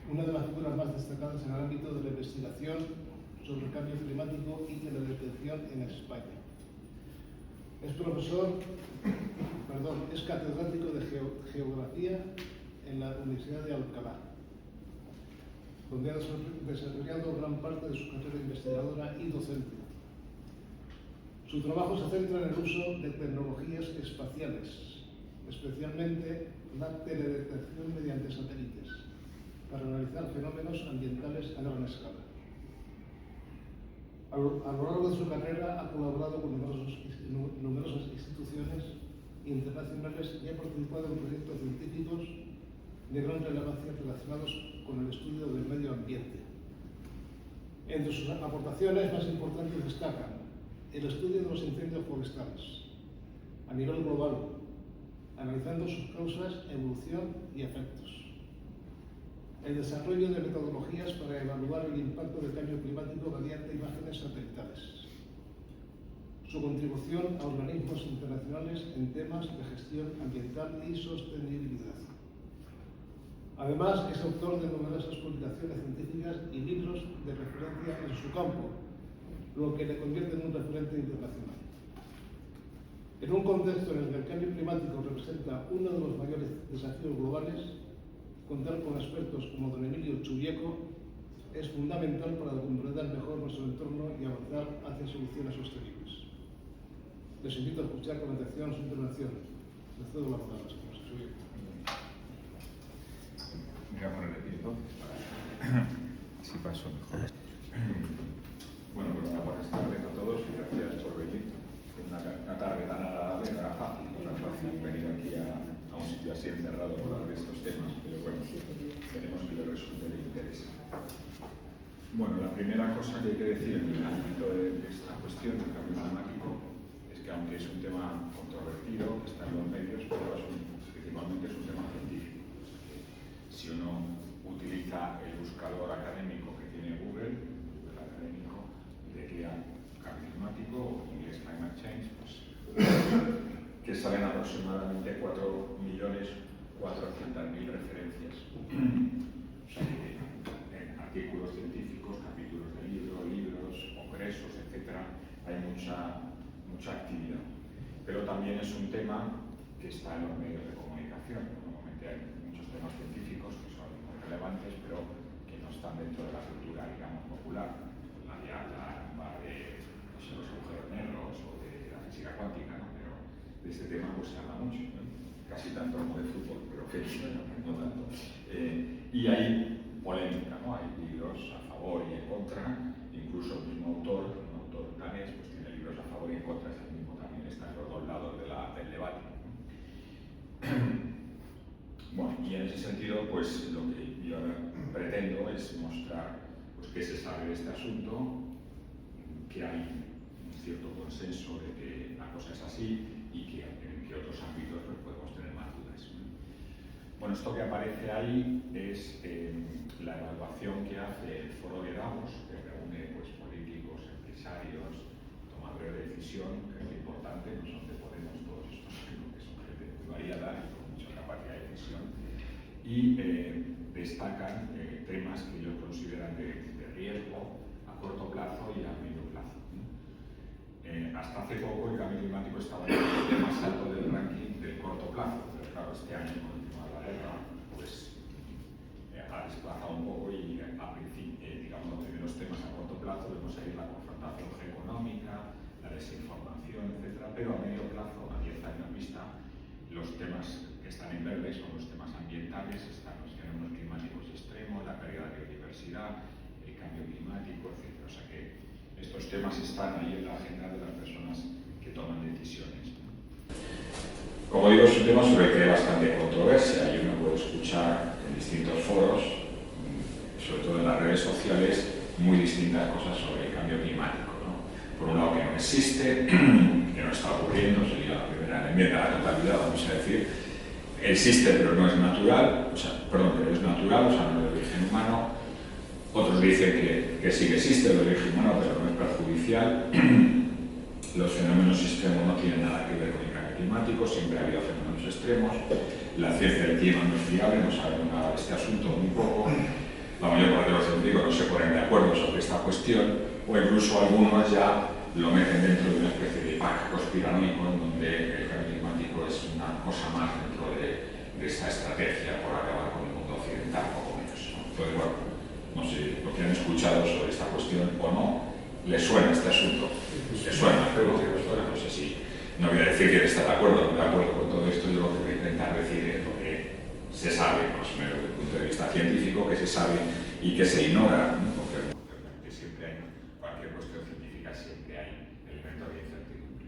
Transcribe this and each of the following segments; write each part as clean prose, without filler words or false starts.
una de las figuras más destacadas en el ámbito de la investigación sobre el cambio climático y de la detección en España. Es catedrático de Geografía en la Universidad de Alcalá, donde ha desarrollado gran parte de su carrera investigadora y docente. Su trabajo se centra en el uso de tecnologías espaciales, especialmente la teledetección mediante satélites, para analizar fenómenos ambientales a gran escala. A lo largo de su carrera ha colaborado con numerosas instituciones internacionales y ha participado en proyectos científicos de gran relevancia relacionados con el estudio del medio ambiente. Entre sus aportaciones más importantes destacan el estudio de los incendios forestales a nivel global, analizando sus causas, evolución y efectos. El desarrollo de metodologías para evaluar el impacto del cambio climático mediante imágenes satelitales. Su contribución a organismos internacionales en temas de gestión ambiental y sostenibilidad. Además, es autor de numerosas publicaciones científicas y libros de referencia en su campo, lo que le convierte en un referente internacional. En un contexto en el que el cambio climático representa uno de los mayores desafíos globales, contar con expertos como don Emilio Chubieco es fundamental para comprender mejor nuestro entorno y avanzar hacia soluciones sostenibles. Les invito a escuchar con atención su intervención. Les cedo la palabra, señor Chubieco. Me voy a poner de pie entonces, si paso mejor. Bueno, pues buenas tardes a todos y gracias por venir. Una tarde tan agradable, no era fácil venir aquí a un sitio así encerrado por hablar de estos temas, pero bueno, tenemos que lo resulte de interés. Bueno, la primera cosa que hay que decir en el ámbito de esta cuestión del cambio climático es que, aunque es un tema controvertido, está en los medios, pero principalmente es un tema científico. Si uno utiliza el buscador académico que tiene Google, el académico teclea cambio climático o en inglés climate change, pues, que salen aproximadamente 4.400.000 referencias. O sea, en artículos científicos, capítulos de libros, congresos, etc., hay mucha actividad. Pero también es un tema que está en los medios de comunicación. Normalmente hay muchos temas científicos que son muy relevantes, pero que no están dentro de la cultura, digamos, popular. La dieta, de los agujeros negros o de la física cuántica, ¿no? Pero de este tema pues se habla mucho, ¿no? Casi tanto como de fútbol, pero que no tanto. Y hay polémica, ¿no? Hay libros a favor y en contra, incluso el mismo autor, un autor danés, pues tiene libros a favor y en contra, es el mismo también, está en los dos lados del debate. Bueno, y en ese sentido, pues lo que yo pretendo es mostrar pues, qué se sabe de este asunto, que hay un cierto consenso de que la cosa es así y que en qué otros ámbitos pues, podemos tener más dudas. Bueno, esto que aparece ahí es la evaluación que hace el Foro de Davos, que reúne pues, políticos, empresarios, tomadores de decisión, que es muy importante, no son de Podemos todos estos, sino que son gente muy variada y con mucha capacidad de decisión, y destacan temas que ellos consideran de riesgo a corto plazo y a medio plazo. Hasta hace poco el cambio climático estaba en el más alto del ranking del corto plazo, pero claro, este año con el tema de la guerra pues ha desplazado un poco y digamos los primeros temas a corto plazo vemos ahí la confrontación geoeconómica, la desinformación, etc. Pero a medio plazo, a 10 años vista, los temas que están en verde son los temas ambientales, están los fenómenos climáticos extremos, la pérdida de biodiversidad, el cambio climático, etc. O sea que estos temas están ahí en la agenda de las personas que toman decisiones. Como digo, es un tema sobre el que hay bastante controversia y uno puede escuchar en distintos foros, sobre todo en las redes sociales, muy distintas cosas sobre el cambio climático, ¿no? Por un lado, que no existe, que no está ocurriendo, sería la primera enmienda a la totalidad, vamos a decir. Existe, pero no es natural, pero es natural, no es de origen humano. Otros dicen que sí que existe el origen humano, pero no es perjudicial. Los fenómenos extremos no tienen nada que ver con el cambio climático, siempre ha habido fenómenos extremos. La ciencia del clima no es fiable, no sabemos nada de este asunto, muy poco. la mayor parte de los científicos no se ponen de acuerdo sobre esta cuestión, o incluso algunos ya lo meten dentro de una especie de pacto conspiranoico en donde el cambio climático es una cosa más dentro de esta estrategia por acabar con el mundo occidental, poco menos, ¿no? Entonces, bueno, no sé lo que han escuchado sobre esta cuestión o no, ¿les suena este asunto? ¿Les suena? Pero no sé si, no voy a decir que está de acuerdo o no de acuerdo con todo esto, yo lo que voy a intentar decir es lo que se sabe, más o menos desde el punto de vista científico, que se sabe y que se ignora, ¿no? Porque siempre hay, cualquier cuestión científica siempre hay elementos de incertidumbre.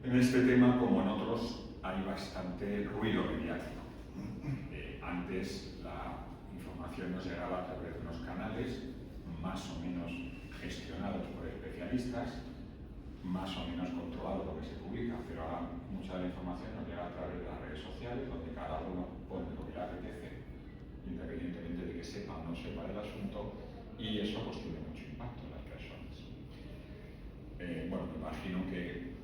En este tema, como en otros, hay bastante ruido mediático. Antes la información nos llegaba a través de unos canales más o menos gestionados por especialistas, más o menos controlado lo que se publica, pero ahora mucha de la información nos llega a través de las redes sociales, donde cada uno pone lo que le apetece, independientemente de que sepa o no sepa del asunto, y eso pues tiene mucho impacto en las personas. Bueno, me imagino que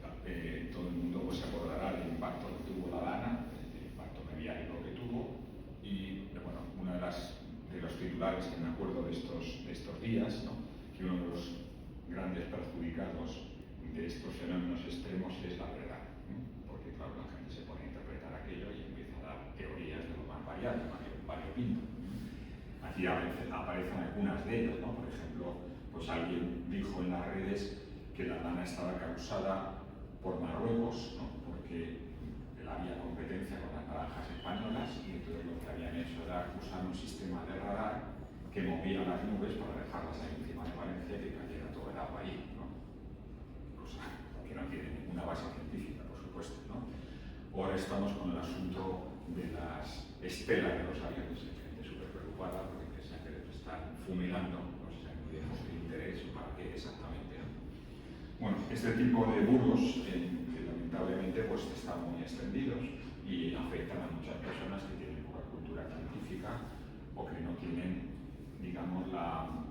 todo el mundo pues, se acordará del impacto que tuvo la Dana, el impacto mediático que tuvo, y bueno, uno de los titulares que me acuerdo de estos días, ¿no? Que uno de los grandes perjudicados de estos fenómenos extremos es la verdad, ¿no? Porque claro, la gente se pone a interpretar aquello y empieza a dar teorías de lo más variado, variopinto. Aquí aparecen algunas de ellas, ¿no? Por ejemplo, pues alguien dijo en las redes que la Dana estaba causada por Marruecos, ¿no? Porque había competencia con las naranjas españolas y entonces lo que habían hecho era usar un sistema de radar que movía las nubes para dejarlas ahí encima de Valencia y que cayera todo el agua ahí, ¿no? Cosa que no tiene ninguna base científica, por supuesto, ¿no? Ahora estamos con el asunto de las estelas de los aviones, hay gente súper preocupada porque piensan que les están fumigando, no sé si muy lejos de interés o para qué exactamente, ¿no? Bueno, este tipo de bulos lamentablemente pues están muy extendidos y afectan a muchas personas que tienen poca cultura científica o que no tienen, digamos,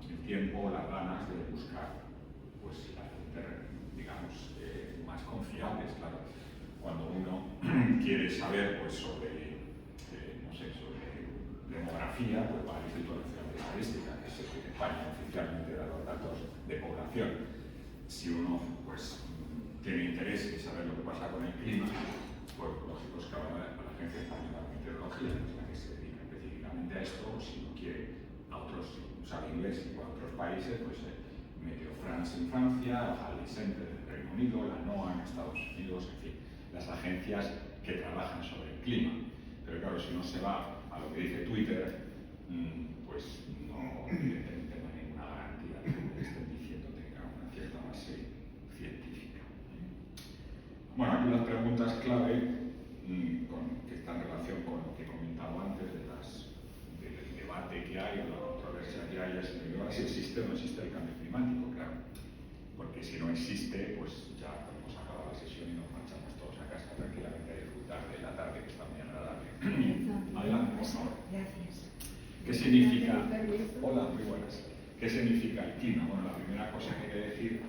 el tiempo o las ganas de buscar pues las fuentes, digamos, más confiables, claro. Cuando uno quiere saber pues sobre, no sé, sobre demografía, pues va al Instituto Nacional de Estadística, que es el que en España oficialmente da los datos de población. Si uno pues tiene interés en saber lo que pasa con el clima, pues lógico es que ahora la Agencia Española de Meteorología es la que se dedica específicamente a esto, o si no quiere a otros, sabe inglés y a otros países, pues Meteo France en Francia, Halley Center en Reino Unido, la NOAA en Estados Unidos, en fin, las agencias que trabajan sobre el clima. Pero claro, si no se va a lo que dice Twitter, pues no, evidentemente no hay ninguna garantía de que lo que estén diciendo tenga una cierta base científica. Bueno, aquí las preguntas clave que están en relación con lo que he comentado antes del debate que hay o la controversia que hay es si existe o no existe el cambio climático, claro. Porque si no existe, pues ya podemos acabar la sesión y nos marchamos todos a casa tranquilamente a disfrutar de la tarde que está muy agradable. Adelante, por favor. Gracias. ¿Qué significa? Hola, muy buenas. ¿Qué significa el clima? Bueno, la primera cosa que hay que decir,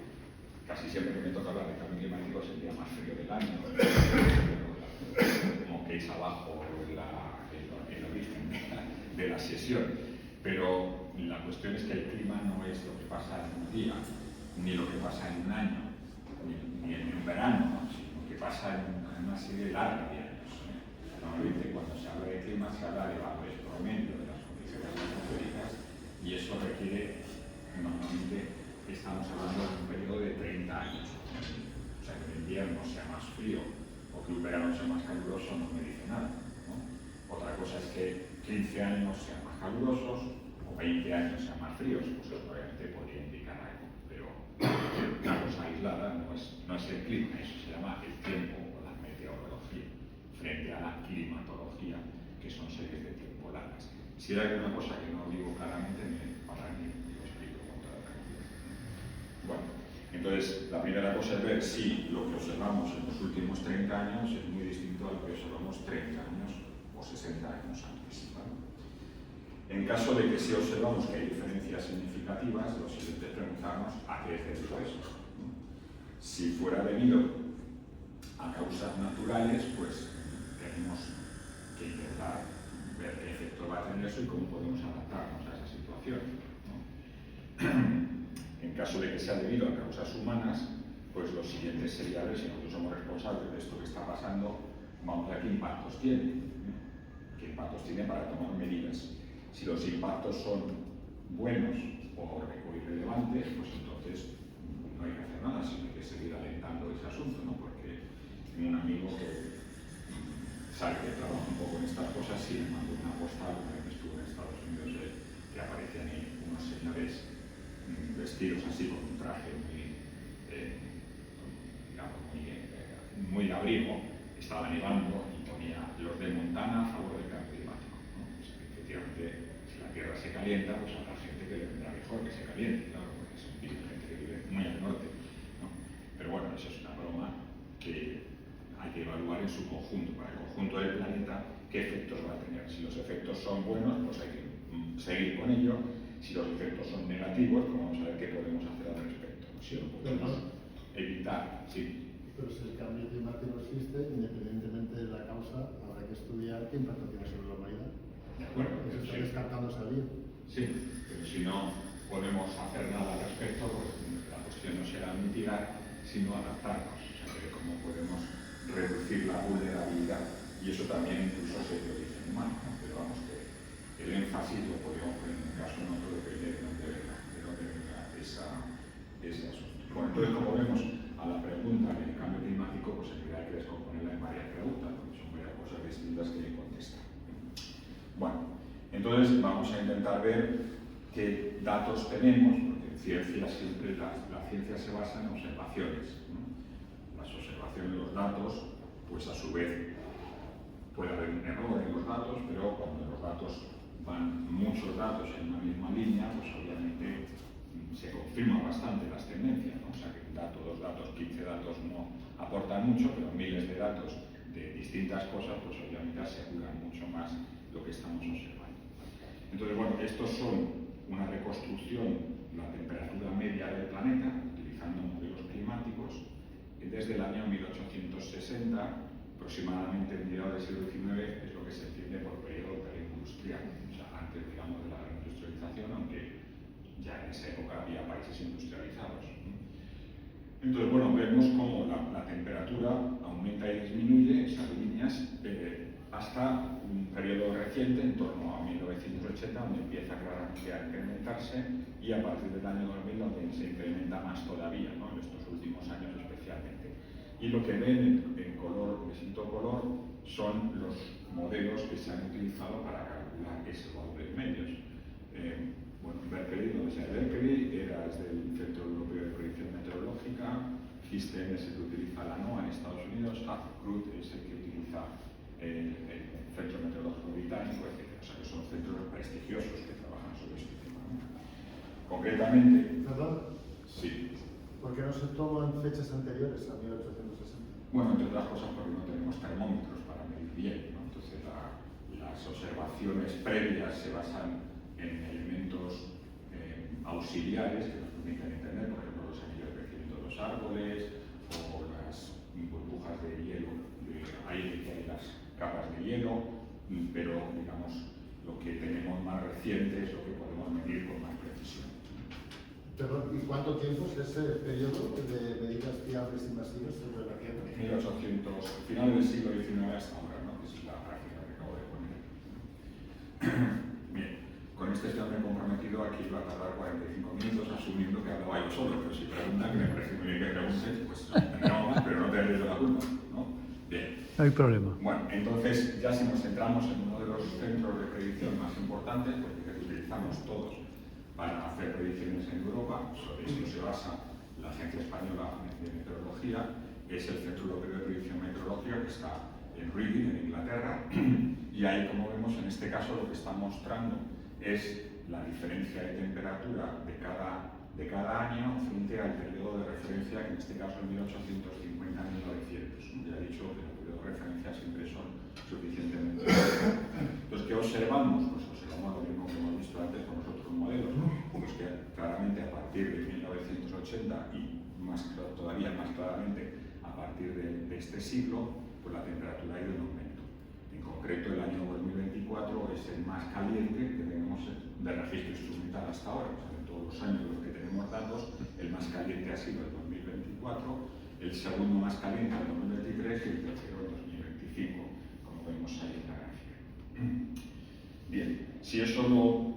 casi siempre que me toca hablar de cambio climático es el día más frío del año, como que es abajo el origen de la sesión. Pero la cuestión es que el clima no es lo que pasa en un día, ni lo que pasa en un año, ni en un verano, ¿no? Sino que pasa en una serie larga de años. Normalmente cuando se habla de clima se habla de valores promedio de las condiciones atmosféricas y eso requiere, normalmente estamos hablando de un periodo de 30 años. O sea, que el invierno sea más frío o que un verano sea más caluroso no me dice nada, ¿no? Otra cosa es que 15 años sean más calurosos o 20 años sean más fríos, pues eso obviamente podría indicar algo, pero una cosa aislada no es el clima, eso se llama el tiempo o la meteorología, frente a la climatología, que son series de tiempo largas. Si hay alguna cosa que no digo claramente, me paran y lo explico con toda tranquilidad. Bueno, entonces la primera cosa es ver si lo que observamos en los últimos 30 años es muy distinto a lo que observamos 30 años o 60 años antes, ¿vale? En caso de que sí observamos que hay diferencias significativas, lo siguiente es preguntarnos a qué es debido eso. Si fuera debido a causas naturales, pues tenemos que intentar ver qué efecto va va a tener eso y cómo podemos adaptarnos a esa situación, ¿no? En caso de que sea debido a causas humanas, pues los siguientes sería ver si nosotros somos responsables de esto que está pasando, vamos a ver qué impactos tiene, ¿no? ¿Qué impactos tiene para tomar medidas? Si los impactos son buenos o irrelevantes, pues entonces no hay que hacer nada, sino que seguir alentando ese asunto, ¿no? Porque tengo un amigo que sabe que trabaja un poco en estas cosas y me mandó una postal una vez que estuvo en Estados Unidos que aparecían ahí unos señores vestidos así con un traje muy, digamos, muy de abrigo, estaba nevando y ponía los de Montana a favor del cambio climático, ¿no? O sea, que efectivamente, si la Tierra se calienta, pues habrá gente que le vendrá mejor que se caliente, claro, porque son gente que vive muy al norte, ¿no? Pero bueno, eso es una broma que hay que evaluar en su conjunto, para el conjunto del planeta, qué efectos va a tener. Si los efectos son buenos, pues hay que seguir con ello. Si los efectos son negativos, pues vamos a ver qué podemos hacer al respecto. Si lo podemos evitar, sí. Pero si el cambio climático existe, independientemente de la causa, habrá que estudiar qué impacto tiene sobre la humanidad. De acuerdo. Eso está descartando salir. Sí, pero si no podemos hacer nada al respecto, pues la cuestión no será mitigar, sino adaptarnos. O sea, que cómo podemos reducir la vulnerabilidad. Y eso también incluso se lo dice en humano, ¿no? Pero vamos, que el énfasis lo podemos poner en un caso en otro, depende de dónde venga ese asunto. Bueno, entonces, como vemos, a la pregunta del cambio climático, pues en realidad hay que descomponerla en varias preguntas, porque son varias cosas distintas que hay contestar. Bueno, entonces vamos a intentar ver qué datos tenemos, porque en ciencia siempre la ciencia se basa en observaciones, ¿no? Las observaciones, los datos, pues a su vez puede haber un error en los datos, pero cuando los datos van muchos datos en una misma línea, pues obviamente se confirman bastante las tendencias, ¿no? O sea que un dato, dos datos, 15 datos no aportan mucho, pero miles de datos de distintas cosas, pues obviamente aseguran mucho más lo que estamos observando. Entonces, bueno, estos son una reconstrucción de la temperatura media del planeta, utilizando modelos climáticos, desde el año 1860, aproximadamente en mediados del siglo XIX, es lo que se entiende por periodo preindustrial, o sea, antes, digamos, de la reindustrialización, aunque ya en esa época había países industrializados. Entonces, bueno, vemos cómo la temperatura aumenta y disminuye, esas líneas, hasta un periodo reciente, en torno a 1980, donde empieza claramente a incrementarse, y a partir del año 2000, donde se incrementa más todavía, ¿no? En estos últimos años especialmente. Y lo que ven en color, distinto color, son los modelos que se han utilizado para calcular ese valor de medios. Bueno, Berkeley, donde sea Berkeley, era desde el Centro Europeo de Predicción Meteorológica, GISTEM es el que utiliza la NOAA en Estados Unidos, AFCRUT es el que utiliza el Centro Meteorológico Británico, etc. O sea que son centros prestigiosos que trabajan sobre este tema, ¿no? Concretamente... ¿Perdón? Sí. ¿Por qué no se toman fechas anteriores a 1860? Bueno, entre otras cosas porque no tenemos termómetros para medir bien, ¿no? Entonces las observaciones previas se basan en elementos auxiliares que nos permiten entender, por ejemplo, los anillos de crecimiento de los árboles o las burbujas de hielo, de aire que hay en las capas de hielo, pero digamos lo que tenemos más reciente es lo que podemos medir con más precisión. Pero, ¿y cuánto tiempo es ese periodo de medidas fiables y masivas sobre la Tierra? 1800, finales del siglo XIX hasta ahora, ¿no? Esa es la gráfica que acabo de poner. Bien, con este estoy comprometido aquí va a tardar 45 minutos asumiendo que hablaba yo solo, pero si preguntan, que me parece muy bien que pregunten, pues tendremos más, pero no tendréis la culpa, ¿no? Bien. No hay problema. Bueno, entonces ya si nos centramos en uno de los centros de predicción más importantes, porque que utilizamos todos para hacer predicciones en Europa, sobre esto se basa la Agencia Española de Meteorología, es el Centro Europeo de Predicción Meteorológica que está en Reading, en Inglaterra, y ahí, como vemos, en este caso lo que está mostrando es la diferencia de temperatura de cada año frente al periodo de referencia, que en este caso es 1850-1900. Ya he dicho que los periodos de referencia siempre son suficientemente largos. Entonces, ¿qué observamos? Pues observamos lo mismo que hemos visto antes con los otros modelos, ¿no? Pues que claramente a partir de 1980 y todavía más claramente a partir de este siglo, pues la temperatura ha ido en aumento. En concreto, el año 2024 es el más caliente que tenemos de registro instrumental hasta ahora. O sea, de todos los años de los que tenemos datos, el más caliente ha sido el 2024, el segundo más caliente el 2023 y el tercero el 2025, como vemos ahí en la gráfica. Bien, si eso lo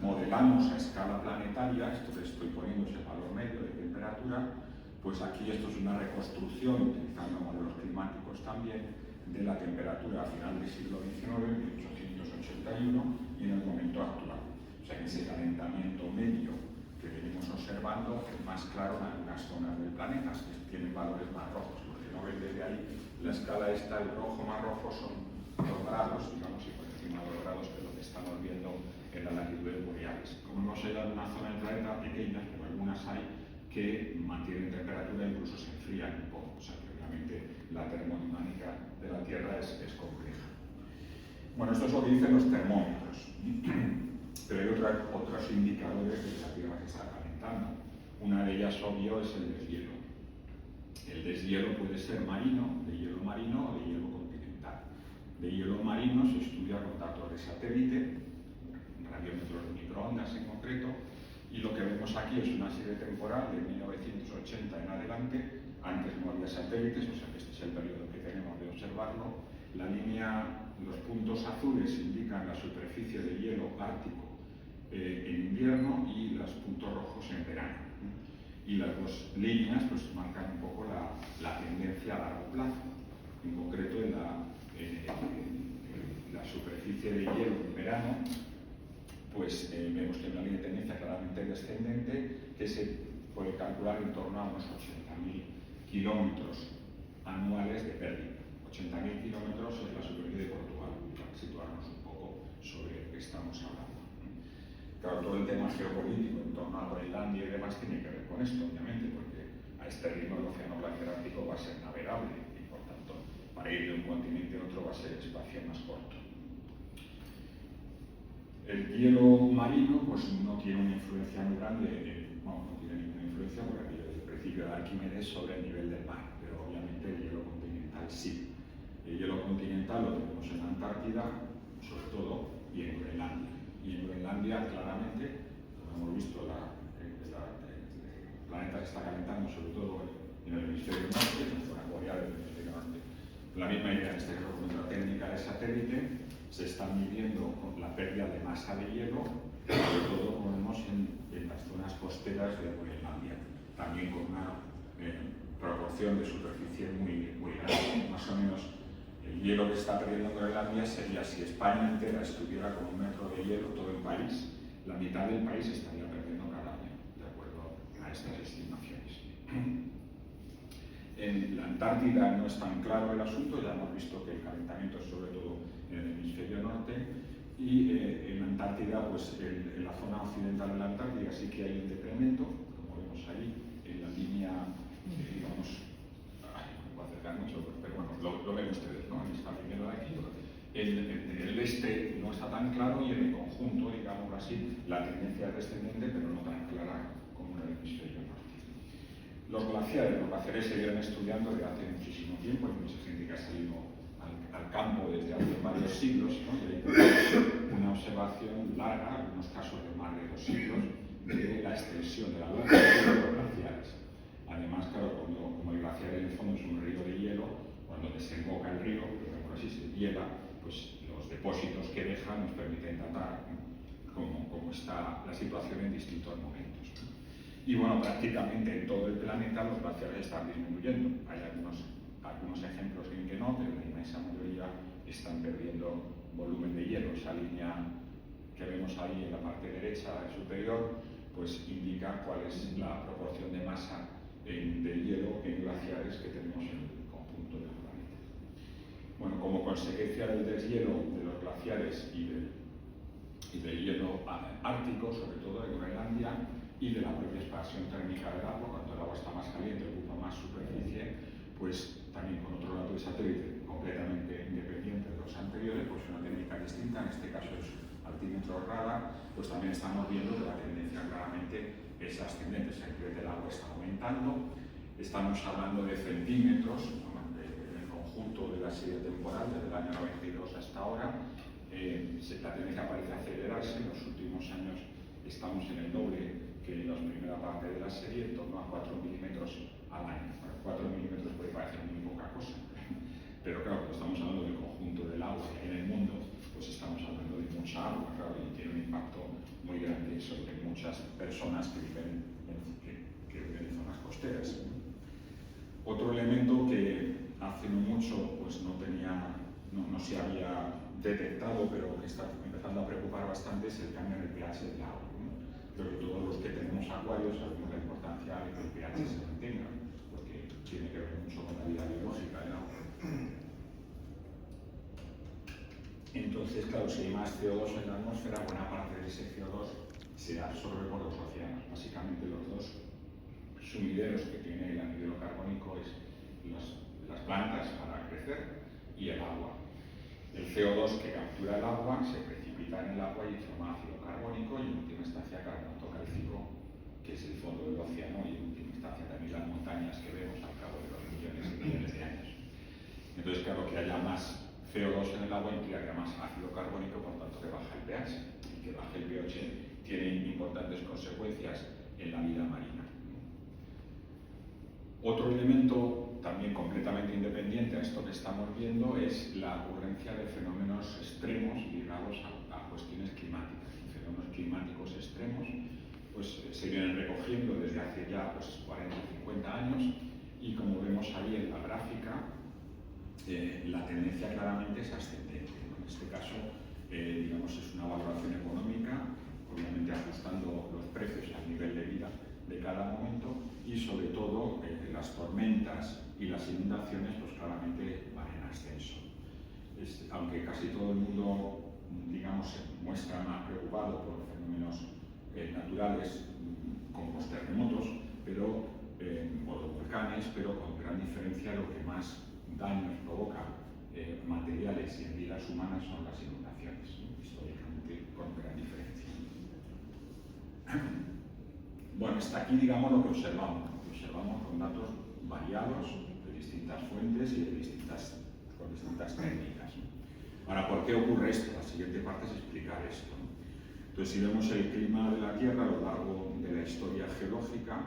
modelamos a escala planetaria, esto que estoy poniendo es el valor medio de temperatura, pues aquí esto es una reconstrucción, utilizando modelos climáticos también, de la temperatura a final del siglo XIX, 1881, y en el momento actual. O sea, que ese calentamiento medio que venimos observando es más claro en algunas zonas del planeta, que tienen valores más rojos. Lo que no ven desde ahí, la escala esta, el rojo más rojo son 2 grados, digamos, y por encima de 2 grados, que es lo que estamos viendo en las latitudes boreales. Como hemos llegado a una zona del planeta pequeña, pero algunas hay, que mantienen temperatura e incluso se enfrían un poco. O sea, que obviamente la termodinámica de la Tierra es compleja. Bueno, esto es lo que dicen los termómetros. Pero hay otros indicadores de que la Tierra se está calentando. Una de ellas, obvio, es el deshielo. El deshielo puede ser marino, de hielo marino o de hielo continental. De hielo marino se estudia con datos de satélite, radiómetros de microondas en concreto, y lo que vemos aquí es una serie temporal de 1980 en adelante. Antes no había satélites, o sea que este es el periodo que tenemos de observarlo. La línea, los puntos azules indican la superficie de hielo ártico en invierno y los puntos rojos en verano. Y las dos líneas pues marcan un poco la tendencia a largo plazo. En concreto, en la superficie de hielo en verano, pues vemos que hay una línea de tendencia claramente descendente que se puede calcular en torno a unos 80.000 kilómetros anuales de pérdida. 80.000 kilómetros es la superficie de Portugal, para situarnos un poco sobre lo que estamos hablando. Claro, todo el tema geopolítico en torno a Groenlandia y demás tiene que ver con esto, obviamente, porque a este ritmo el océano glaciar ártico va a ser navegable y, por tanto, para ir de un continente a otro va a ser el espacio más corto. El hielo marino pues, no tiene una influencia muy grande, no tiene ninguna influencia por aquello del principio de Arquímedes sobre el nivel del mar, pero obviamente el hielo continental sí. El hielo continental lo tenemos en la Antártida, sobre todo, y en Groenlandia. Y en Groenlandia, claramente, como hemos visto, el planeta se está calentando, sobre todo en el hemisferio norte, en la zona boreal del hemisferio norte. La misma idea, en este caso, con la técnica de satélite, se está midiendo con la pérdida de masa de hielo, sobre todo, como vemos, en las zonas costeras de Groenlandia, también con una proporción de superficie muy grande, más o menos. El hielo que está perdiendo Groenlandia sería, si España entera estuviera con 1 metro de hielo, todo el país, la mitad del país estaría perdiendo cada año, de acuerdo a estas estimaciones. En la Antártida no es tan claro el asunto, ya hemos visto que el calentamiento es sobre todo en el hemisferio norte, y en la Antártida, pues en la zona occidental de la Antártida sí que hay un decremento, como vemos ahí, en la línea, digamos, no puedo acercar mucho, pero bueno, lo ven ustedes, ¿no? En esta primera de aquí. El este no está tan claro y en el conjunto, digamos así, la tendencia es descendente, pero no tan clara como en el hemisferio norte. Los glaciares se vienen estudiando desde hace muchísimo tiempo, hay mucha gente que ha salido al campo desde hace varios siglos, ¿no? Y hay una observación larga, algunos casos de más de 2 siglos, de la extensión de la longitud de los glaciares. Además, claro, como el glaciar en el fondo es un río de hielo, cuando desemboca el río, por así se hiela, pues los depósitos que deja nos permiten datar cómo está la situación en distintos momentos. Y bueno, prácticamente en todo el planeta los glaciares están disminuyendo. Hay algunos ejemplos en que no, pero la inmensa mayoría están perdiendo volumen de hielo. Esa línea que vemos ahí en la parte derecha superior, pues indica cuál es la proporción de masa de hielo en glaciares que tenemos en el conjunto del planeta. Bueno, como consecuencia del deshielo de los glaciares y del hielo ártico, sobre todo de Groenlandia, y de la propia expansión térmica del agua, cuando el agua está más caliente, ocupa más superficie, pues también con otro dato de satélite completamente independiente de los anteriores, pues una técnica distinta, en este caso es altímetro radar, pues también estamos viendo que la tendencia claramente es ascendente, el nivel del agua está aumentando, estamos hablando de centímetros, en el conjunto fruto de la serie temporal desde el año 92 hasta ahora. La tendencia parece acelerarse. En los últimos años estamos en el doble que en la primera parte de la serie, en torno a 4 milímetros al año. Bueno, 4 milímetros puede parecer muy poca cosa, pero claro, cuando estamos hablando del conjunto del agua que hay en el mundo, pues estamos hablando de mucha agua, claro, y tiene un impacto muy grande sobre muchas personas que viven en zonas costeras. Otro elemento que hace no mucho pues no se había detectado, pero que está empezando a preocupar bastante, es el cambio en el pH del agua. Creo que todos los que tenemos acuarios sabemos la importancia de que el pH se mantenga, porque tiene que ver mucho con la vida biológica del agua. Entonces, claro, si hay más CO2 en la atmósfera, buena parte de ese CO2 se absorbe por los océanos. Básicamente los dos sumideros que tiene el anhídrido carbónico es las plantas para crecer y el agua. El CO2 que captura el agua se precipita en el agua y forma ácido carbónico y en última instancia carbonato cálcico, que es el fondo del océano, y en última instancia también las montañas que vemos al cabo de los millones y millones de años. Entonces, claro, que haya más CO2 en el agua implica que haya más ácido carbónico, por tanto que baja el pH. Y que baje el pH tiene importantes consecuencias en la vida marina. Otro elemento también completamente independiente a esto que estamos viendo es la ocurrencia de fenómenos extremos ligados a cuestiones climáticas. Fenómenos climáticos extremos pues, se vienen recogiendo desde hace ya 40 o 50 años y como vemos ahí en la gráfica, la tendencia claramente es ascendente. En este caso, digamos, es una valoración económica, obviamente ajustando los precios al nivel de vida de cada momento y sobre todo las tormentas y las inundaciones pues claramente van en ascenso. Aunque casi todo el mundo, digamos, se muestra más preocupado por fenómenos naturales como los terremotos, pero, o los volcanes, pero con gran diferencia lo que más daños provoca materiales y en vidas humanas son las inundaciones, históricamente con gran diferencia. Bueno, hasta aquí digamos lo que observamos con datos variados de distintas fuentes y con distintas técnicas. Ahora, ¿por qué ocurre esto? La siguiente parte es explicar esto. Entonces, si vemos el clima de la Tierra a lo largo de la historia geológica,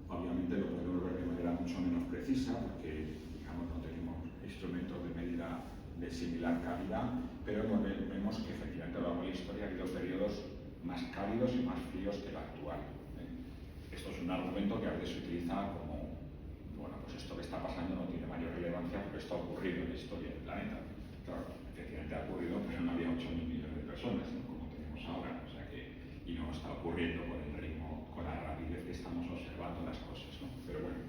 obviamente lo podemos ver de manera mucho menos precisa, porque digamos, no tenemos instrumentos de medida de similar calidad, pero vemos que efectivamente a lo largo de la historia ha habido periodos más cálidos y más fríos que el actual. Esto es un argumento que a veces se utiliza como, bueno, pues esto que está pasando no tiene mayor relevancia porque esto ha ocurrido en la historia del planeta. Claro, efectivamente ha ocurrido, pero no había 8.000 millones de personas, ¿no? Como tenemos ahora, o sea que, y no está ocurriendo con el ritmo, con la rapidez que estamos observando las cosas, ¿no? Pero bueno,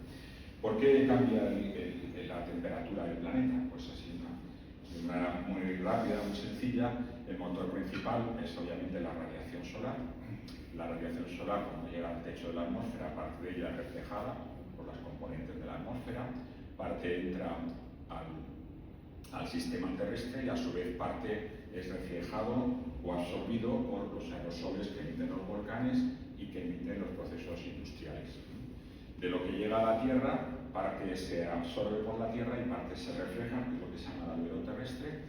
¿por qué cambia la temperatura del planeta? Pues así, de manera muy rápida, muy sencilla. El motor principal es obviamente la radiación solar. La radiación solar, cuando llega al techo de la atmósfera, parte de ella es reflejada por las componentes de la atmósfera, parte entra al sistema terrestre y a su vez parte es reflejado o absorbido por los aerosoles que emiten los volcanes y que emiten los procesos industriales. De lo que llega a la Tierra, parte se absorbe por la Tierra y parte se refleja, que es lo que se llama el albedo terrestre,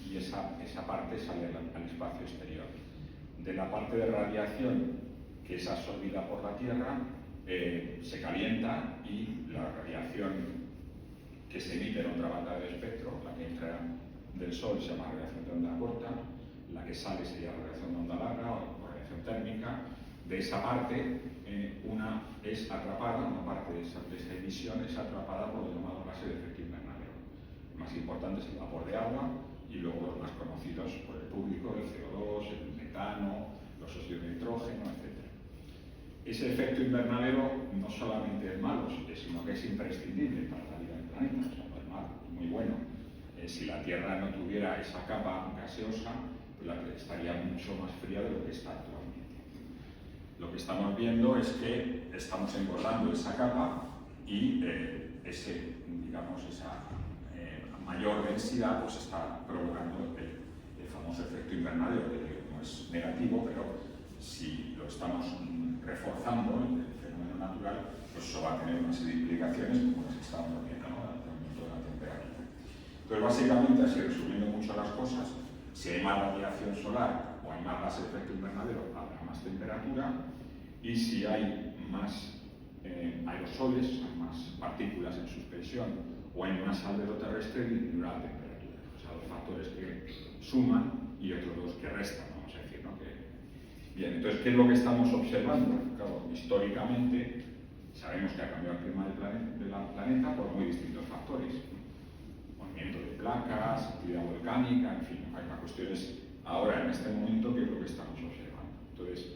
y esa parte sale al espacio exterior. De la parte de radiación que es absorbida por la Tierra, se calienta y la radiación que se emite en otra banda del espectro, la que entra del Sol se llama radiación de onda corta, la que sale sería radiación de onda larga o radiación térmica. De esa parte, una es atrapada, una parte de esa emisión es atrapada por lo llamado gases de efecto invernadero. El más importante es el vapor de agua y luego los más conocidos por el público, el CO2, el metano, los óxidos de nitrógeno, etc. Ese efecto invernadero no solamente es malo, sino que es imprescindible para la vida del planeta, o sea, no es malo, es muy bueno. Si la Tierra no tuviera esa capa gaseosa, pues estaría mucho más fría de lo que está actualmente. Lo que estamos viendo es que estamos engordando esa capa y esa mayor densidad pues está provocando el famoso efecto invernadero, que no es negativo, pero si lo estamos reforzando, el fenómeno natural, pues eso va a tener una serie de implicaciones como las que estamos viendo, ¿no? El aumento de la temperatura. Entonces, básicamente, así resumiendo mucho las cosas, si hay más radiación solar o hay más gases de efecto invernadero, habrá más temperatura, y si hay más aerosoles, o sea, más partículas en suspensión, o hay más albedo terrestre, disminuirá la temperatura. O sea, dos factores que suman y otros dos que restan, vamos a decir, ¿no? Bien, entonces, ¿qué es lo que estamos observando? Claro, históricamente sabemos que ha cambiado el clima del planeta por muy distintos factores. Movimiento de placas, actividad volcánica, en fin, hay más cuestiones ahora, en este momento, que es lo que estamos observando. Entonces,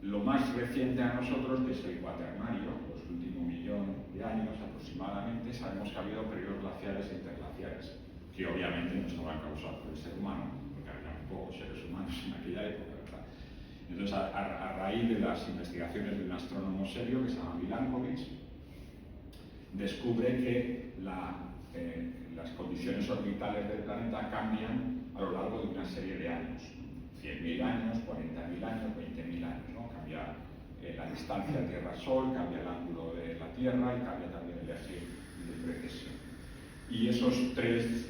lo más reciente a nosotros, que es el cuaternario, los últimos 1 millón de años aproximadamente, sabemos que ha habido periodos glaciares e interglaciares, que obviamente no estaban causados por el ser humano, porque había pocos seres humanos en aquella época, ¿verdad? Entonces, a raíz de las investigaciones de un astrónomo serio que se llama Milankovitch, descubre que las condiciones orbitales del planeta cambian a lo largo de una serie de años. 100.000 años, 40.000 años, 20.000 años, ¿no? Cambia la distancia Tierra-Sol, cambia el ángulo de la Tierra y cambia también el eje de precesión. Y esos tres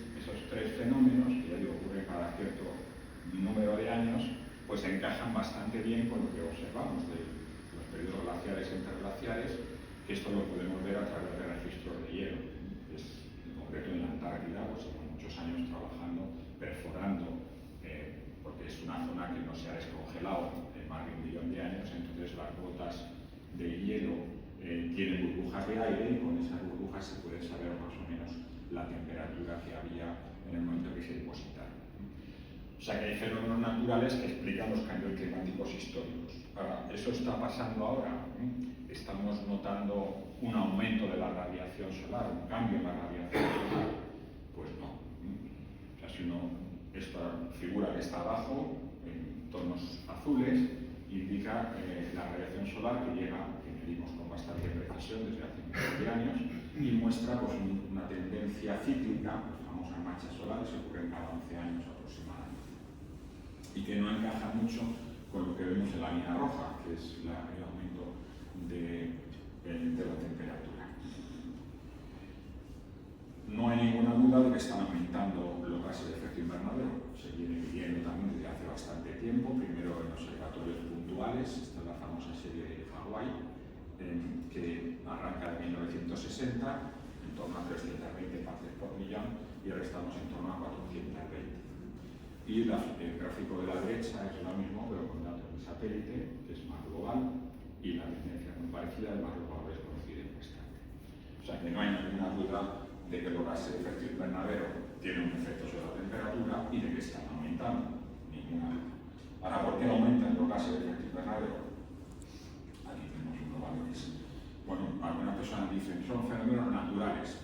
fenómenos, que ya digo, ocurren cada cierto número de años, pues encajan bastante bien con lo que observamos de los periodos glaciares e interglaciares, que esto lo podemos ver a través de registros de hielo. En concreto en la Antártida, pues llevan muchos años trabajando, perforando, porque es una zona que no se ha descongelado en más de 1 millón de años, entonces las gotas de hielo tienen burbujas de aire y con esas burbujas se puede saber más o menos la temperatura que había en el momento que se depositaron. O sea que hay fenómenos naturales que explican los cambios climáticos históricos. Ahora, ¿eso está pasando ahora? ¿Estamos notando un aumento de la radiación solar, un cambio en la radiación solar? Pues no. O sea, si uno, esta figura que está abajo, en tonos azules, indica la radiación solar que llega, que medimos con bastante precisión desde hace miles de años, y muestra pues, una tendencia cíclica, las famosas manchas solares, que ocurren cada 11 años aproximadamente, y que no encaja mucho con lo que vemos en la línea roja, que es el aumento de la temperatura. No hay ninguna duda de que están aumentando los gases de efecto invernadero. Se viene midiendo también desde hace bastante tiempo, primero en observatorios puntuales, esta es la famosa serie de Hawái, que arranca de 1960, en torno a 320 partes por millón, y ahora estamos en torno a 420. Y el gráfico de la derecha es lo mismo, pero con datos de satélite, que es más global, y la tendencia muy parecida de más global es conocida en restante. O sea que no hay ninguna duda de que los gases de efecto invernadero tienen un efecto sobre la temperatura y de que están aumentando. Ninguna duda. Ahora, ¿por qué aumentan los gases de efecto invernadero? Aquí tenemos unos valores. Bueno, algunas personas dicen son fenómenos naturales,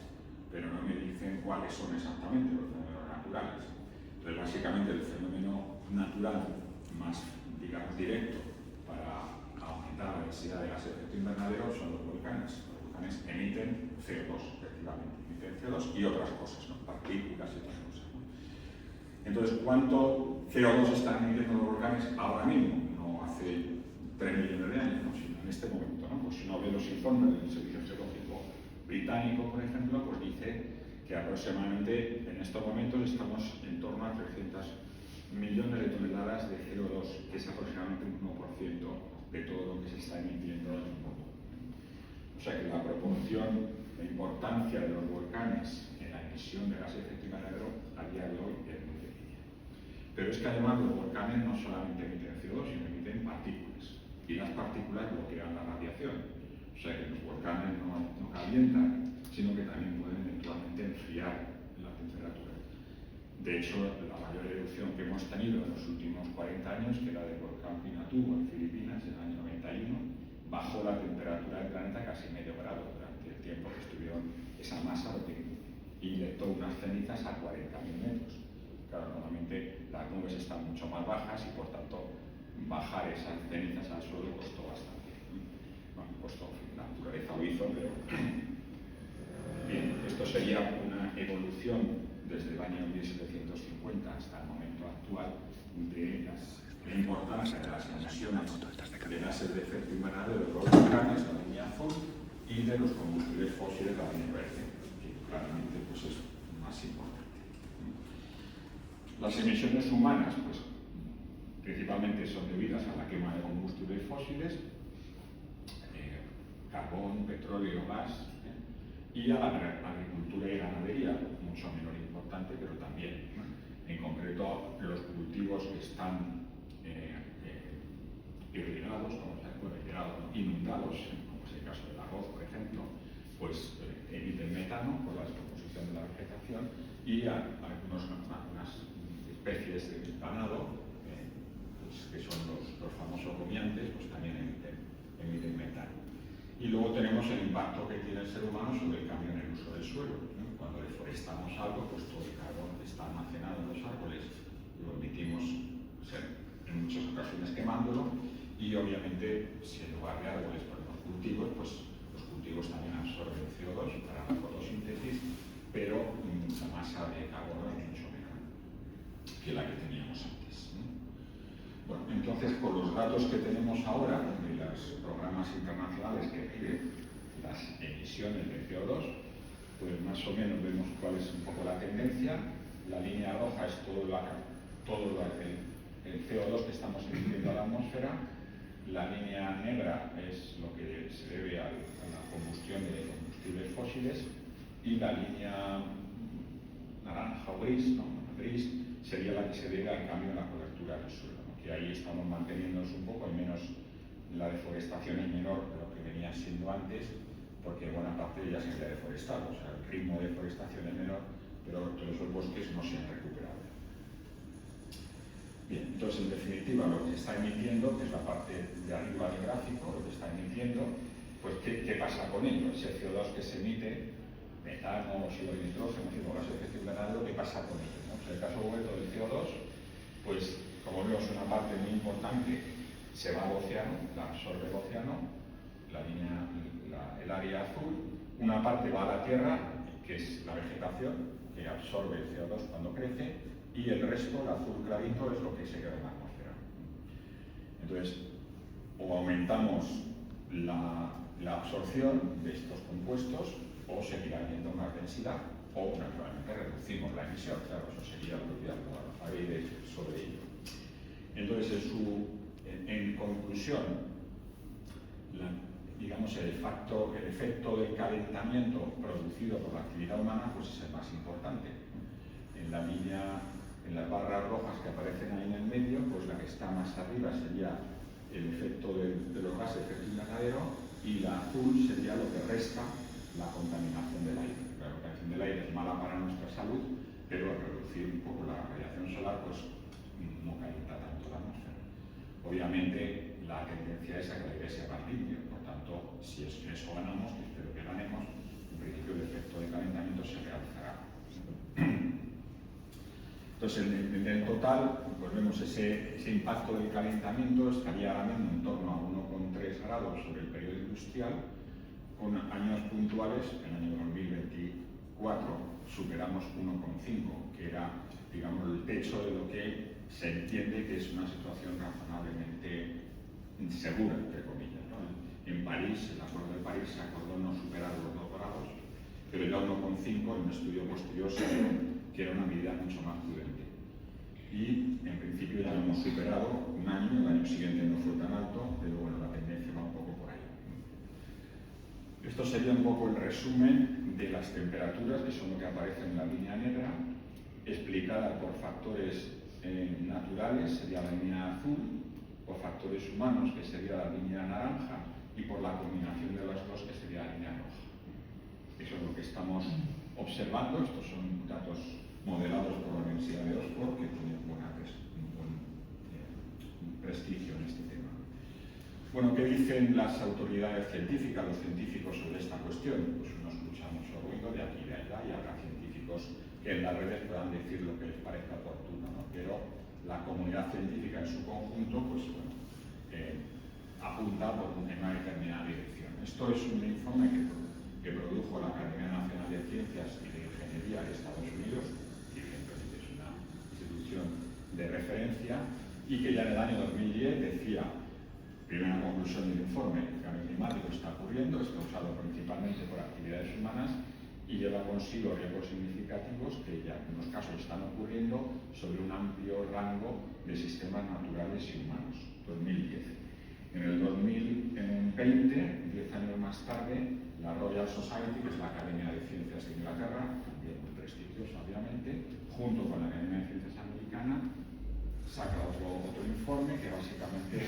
pero no me dicen cuáles son exactamente los fenómenos naturales. Entonces, básicamente, el fenómeno natural más, digamos, directo para aumentar la densidad de gases de efecto invernadero son los volcanes. Los volcanes emiten CO2, efectivamente, emiten CO2 y otras cosas, ¿no? Partículas y otras cosas, ¿no? Entonces, ¿cuánto CO2 están emitiendo los volcanes ahora mismo? No hace 3 millones de años, ¿no? Sino en este momento, ¿no? Pues si uno ve los informes del Servicio Geológico Británico, por ejemplo, pues dice que aproximadamente en estos momentos estamos en torno a 300 millones de toneladas de CO2, que es aproximadamente un 1% de todo lo que se está emitiendo en el mundo. O sea que la proporción, la importancia de los volcanes en la emisión de gases de efecto invernadero a día de hoy es muy pequeña. Pero es que además los volcanes no solamente emiten CO2, sino emiten partículas. Y las partículas bloquean la radiación. O sea que los volcanes no calientan, sino que también pueden eventualmente enfriar la temperatura. De hecho, la mayor erupción que hemos tenido en los últimos 40 años, que era del volcán Pinatubo en Filipinas, en el año 91, bajó la temperatura del planeta casi medio grado durante el tiempo que estuvieron esa masa y inyectó unas cenizas a 40.000 metros. Claro, normalmente las nubes están mucho más bajas y por tanto bajar esas cenizas al suelo costó bastante. Bueno, costó, la naturaleza lo hizo, pero... Bien, esto sería una evolución desde el año 1750 hasta el momento actual de la importancia de las emisiones de gases de efecto invernadero de los volcanes, la línea azul, y de los combustibles fósiles, la línea verde, que claramente pues es más importante. Las emisiones humanas, pues, principalmente son debidas a la quema de combustibles fósiles, carbón, petróleo, gas, y a la agricultura y ganadería, mucho menor importante, pero también, en concreto, los cultivos que están irrigados, inundados, como es el caso del arroz, por ejemplo, pues emiten metano por la descomposición de la vegetación, y algunas especies de ganado, pues, que son los famosos rumiantes, pues también emiten metano. Y luego tenemos el impacto que tiene el ser humano sobre el cambio en el uso del suelo, ¿no? Cuando deforestamos algo, pues todo el carbón que está almacenado en los árboles lo emitimos, en muchas ocasiones quemándolo, y obviamente si en lugar de árboles ponemos cultivos, pues los cultivos también absorben CO2 para la fotosíntesis, pero la masa de carbono es mucho menor que la que teníamos antes, ¿no? Bueno, entonces, con los datos que tenemos ahora de los programas internacionales que miden las emisiones de CO2, pues más o menos vemos cuál es un poco la tendencia. La línea roja es todo el CO2 que estamos emitiendo a la atmósfera. La línea negra es lo que se debe a la combustión de combustibles fósiles, y la línea naranja o gris, gris sería la que se debe al cambio en la cobertura del suelo, ¿no? Que ahí estamos manteniéndonos un poco, al menos la deforestación es menor de lo que venía siendo antes, porque buena parte ya se había deforestado, o sea, el ritmo de deforestación es menor, pero todos esos bosques no se han recuperado. Bien, entonces en definitiva lo que se está emitiendo, que es la parte de arriba del gráfico, lo que está emitiendo, pues ¿qué pasa con ello? Ese CO2 que se emite, metano, óxido de nitrógeno, gases de efecto invernadero, ¿qué pasa con ello? ¿No? En el caso concreto del CO2, pues como vemos, una parte muy importante se va al océano, la absorbe el océano, el área azul, una parte va a la tierra, que es la vegetación, que absorbe el CO2 cuando crece, y el resto, el azul clarito, es lo que se queda en la atmósfera. Entonces, o aumentamos la absorción de estos compuestos, o seguirá habiendo más densidad, o naturalmente reducimos la emisión. Claro, eso sería lo que habría sobre ello. Entonces, en conclusión, digamos, el efecto del calentamiento producido por la actividad humana, pues es el más importante. En las barras rojas que aparecen ahí en el medio, pues la que está más arriba sería el efecto de los gases de efecto invernadero, y la azul sería lo que resta la contaminación del aire. La contaminación del aire es mala para nuestra salud, pero al reducir un poco la radiación solar, pues no calienta tanto la atmósfera. Obviamente, la tendencia es a que el aire sea más limpio, por tanto, si eso ganamos, que espero que ganemos, en principio el efecto de calentamiento se realzará. Entonces, en el total, pues vemos ese impacto del calentamiento estaría ahora mismo en torno a 1,3 grados sobre el periodo industrial, con años puntuales. En el año 2024 superamos 1,5, que era, digamos, el techo de lo que se entiende que es una situación razonablemente segura, entre comillas, ¿no? En París, el Acuerdo de París se acordó no superar los 2 grados, pero ya 1,5 en un estudio posterior se vio que era una medida mucho más prudente. Y en principio ya lo hemos superado un año, el año siguiente no fue tan alto, pero bueno, la tendencia va un poco por ahí. Esto sería un poco el resumen de las temperaturas, que son lo que aparece en la línea negra, explicada por factores naturales, sería la línea azul, por factores humanos, que sería la línea naranja, y por la combinación de las dos, que sería la línea roja. Eso es lo que estamos observando. Estos son datos modelados por la Universidad de Oxford, que tiene un buen prestigio en este tema. Bueno, ¿qué dicen las autoridades científicas, los científicos sobre esta cuestión? Pues uno escucha mucho ruido de aquí y de allá, y habrá científicos que en las redes puedan decir lo que les parezca oportuno, ¿no? Pero la comunidad científica en su conjunto, pues bueno, apunta en una determinada dirección. Esto es un informe que produjo la Academia Nacional de Ciencias y de Ingeniería de Estados Unidos, que evidentemente es una institución de referencia, y que ya en el año 2010 decía, primera conclusión del informe, el cambio climático está ocurriendo, es causado principalmente por actividades humanas, y lleva consigo riesgos significativos que ya en unos casos están ocurriendo sobre un amplio rango de sistemas naturales y humanos. 2010. En el 2020, 10 años más tarde, la Royal Society, que es la Academia de Ciencias de Inglaterra, también muy prestigiosa obviamente, junto con la Academia de Ciencias Americana, saca otro informe que básicamente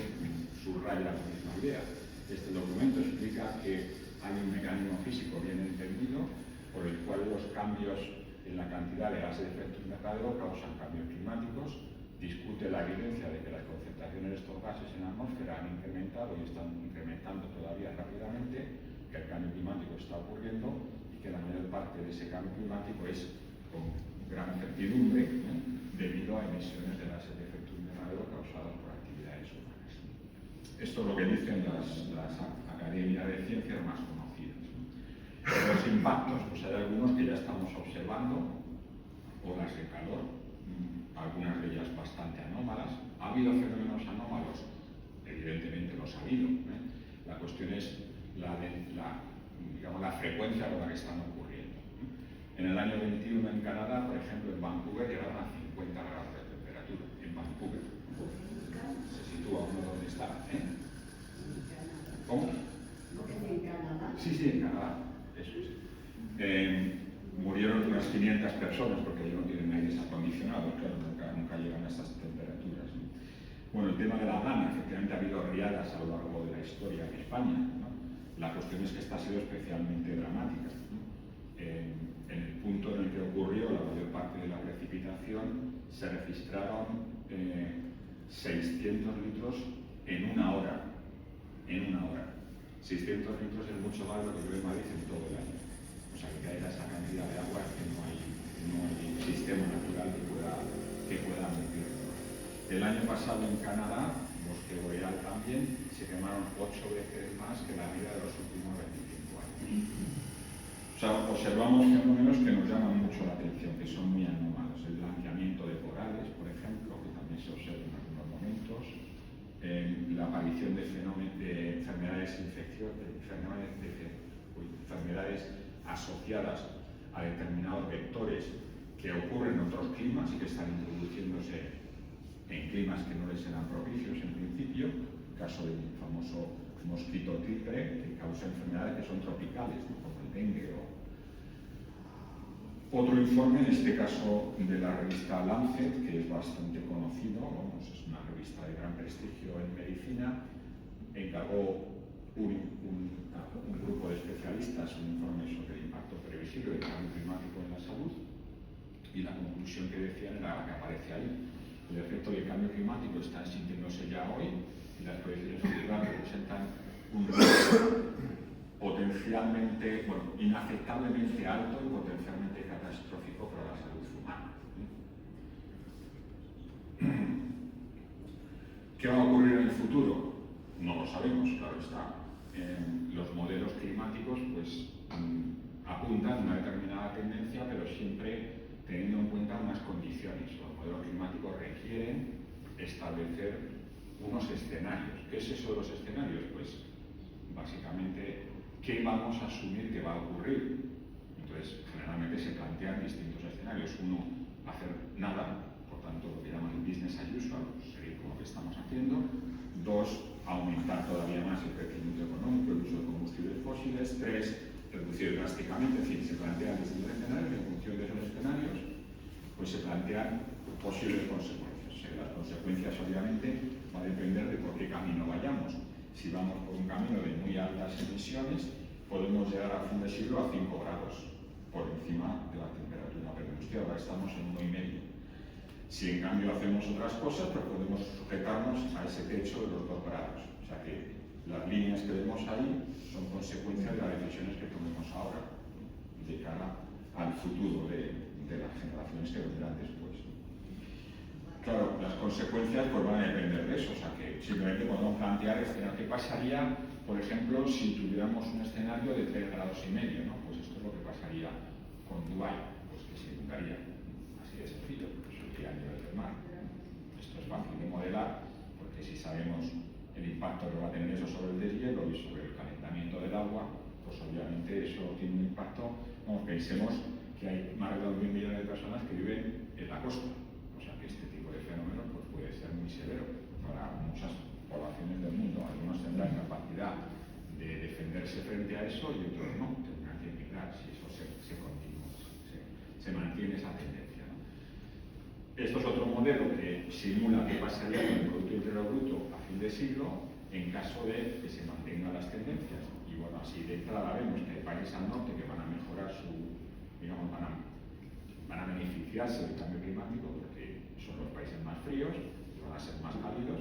subraya la misma idea. Este documento explica que hay un mecanismo físico bien entendido por el cual los cambios en la cantidad de gases de efecto invernadero causan cambios climáticos, discute la evidencia de que las concentraciones de estos gases en la atmósfera han incrementado y están incrementando todavía rápidamente, que el cambio climático está ocurriendo y que la mayor parte de ese cambio climático es con gran incertidumbre debido a emisiones de gases de efecto invernadero causadas por actividades humanas. Esto es lo que dicen las academias de ciencias más conocidas. Los impactos, pues hay algunos que ya estamos observando, olas de calor, algunas de ellas bastante anómalas. ¿Ha habido fenómenos anómalos? Evidentemente los ha habido. La cuestión es la frecuencia con la que están ocurriendo. En el año 21 en Canadá, por ejemplo, en Vancouver llegaron a 50 grados de temperatura. En Vancouver. Se sitúa uno donde está. ¿Cómo? ¿En Canadá? Sí, en Canadá. Eso es. Murieron unas 500 personas porque ellos no tienen aires acondicionados, claro, nunca llegan a esas temperaturas. Bueno, el tema de la lana, efectivamente ha habido riadas a lo largo de la historia en España, ¿no? La cuestión es que esta ha sido especialmente dramática. En el punto en el que ocurrió la mayor parte de la precipitación se registraron 600 litros en una hora. 600 litros es mucho más de lo que llueve en Madrid en todo el año. O sea, que caiga esa cantidad de agua que no hay sistema natural que pueda medirlo. El año pasado en Canadá, bosque boreal también, se quemaron 8 veces más que la vida de los últimos 25 años. O sea, observamos fenómenos que nos llaman mucho la atención, que son muy anómalos. El blanqueamiento de corales, por ejemplo, que también se observa en algunos momentos. La aparición de enfermedades asociadas a determinados vectores que ocurren en otros climas y que están introduciéndose en climas que no les eran propicios en principio, caso del famoso mosquito tigre que causa enfermedades que son tropicales, ¿no? Como el dengue. Otro informe, en este caso de la revista Lancet, que es bastante conocido, es una revista de gran prestigio en medicina, encargó un grupo de especialistas un informe sobre el impacto previsible del cambio climático en la salud, y la conclusión que decían era la que aparece ahí. El efecto del cambio climático está sintiéndose ya hoy y las proyecciones futuras representan un riesgo potencialmente, inaceptablemente alto y potencialmente catastrófico para la salud humana. ¿Qué va a ocurrir en el futuro? No lo sabemos, claro está. Los modelos climáticos apuntan a una determinada tendencia, pero siempre teniendo en cuenta unas condiciones. Los modelos climáticos requieren establecer unos escenarios. ¿Qué es eso de los escenarios? Pues básicamente, ¿qué vamos a asumir que va a ocurrir? Entonces, generalmente se plantean distintos escenarios. Uno, hacer nada, por tanto, lo que llaman el business as usual, seguir con lo que estamos haciendo. Dos, aumentar todavía más el crecimiento económico, el uso de combustibles fósiles. Tres, reducir drásticamente, es decir, se plantean distintos escenarios y en función de esos escenarios, pues se plantean posibles consecuencias. Las consecuencias, obviamente, van a depender de por qué camino vayamos. Si vamos por un camino de muy altas emisiones, podemos llegar a fin de siglo a 5 grados por encima de la temperatura prevista. Ahora estamos en 1,5. Si en cambio hacemos otras cosas, pues podemos sujetarnos a ese techo de los 2 grados. O sea que las líneas que vemos ahí son consecuencias de las decisiones que tomemos ahora de cara al futuro de las generaciones que vendrán después. Claro, las consecuencias pues van a depender de eso, o sea que simplemente podemos plantear qué pasaría, por ejemplo, si tuviéramos un escenario de 3,5 grados, ¿no? Pues esto es lo que pasaría con Dubái, pues que se inundaría, así de sencillo, subiría el nivel del mar. Esto es fácil de modelar, porque si sabemos el impacto que va a tener eso sobre el deshielo y sobre el calentamiento del agua, pues obviamente eso tiene un impacto. Pensemos que hay más de 2.000 millones de personas que viven en la costa, o sea que este tipo de fenómenos pues, puede ser muy severo para muchas poblaciones del mundo. Algunos tendrán capacidad de defenderse frente a eso y otros no, tendrán que emigrar si eso se mantiene esa tendencia, ¿no? Esto es otro modelo que simula qué pasaría con el Producto Interior Bruto a fin de siglo en caso de que se mantengan las tendencias. Y bueno, así de entrada vemos que hay países al norte que van a mejorar van a beneficiarse del cambio climático porque son los países más fríos y van a ser más cálidos,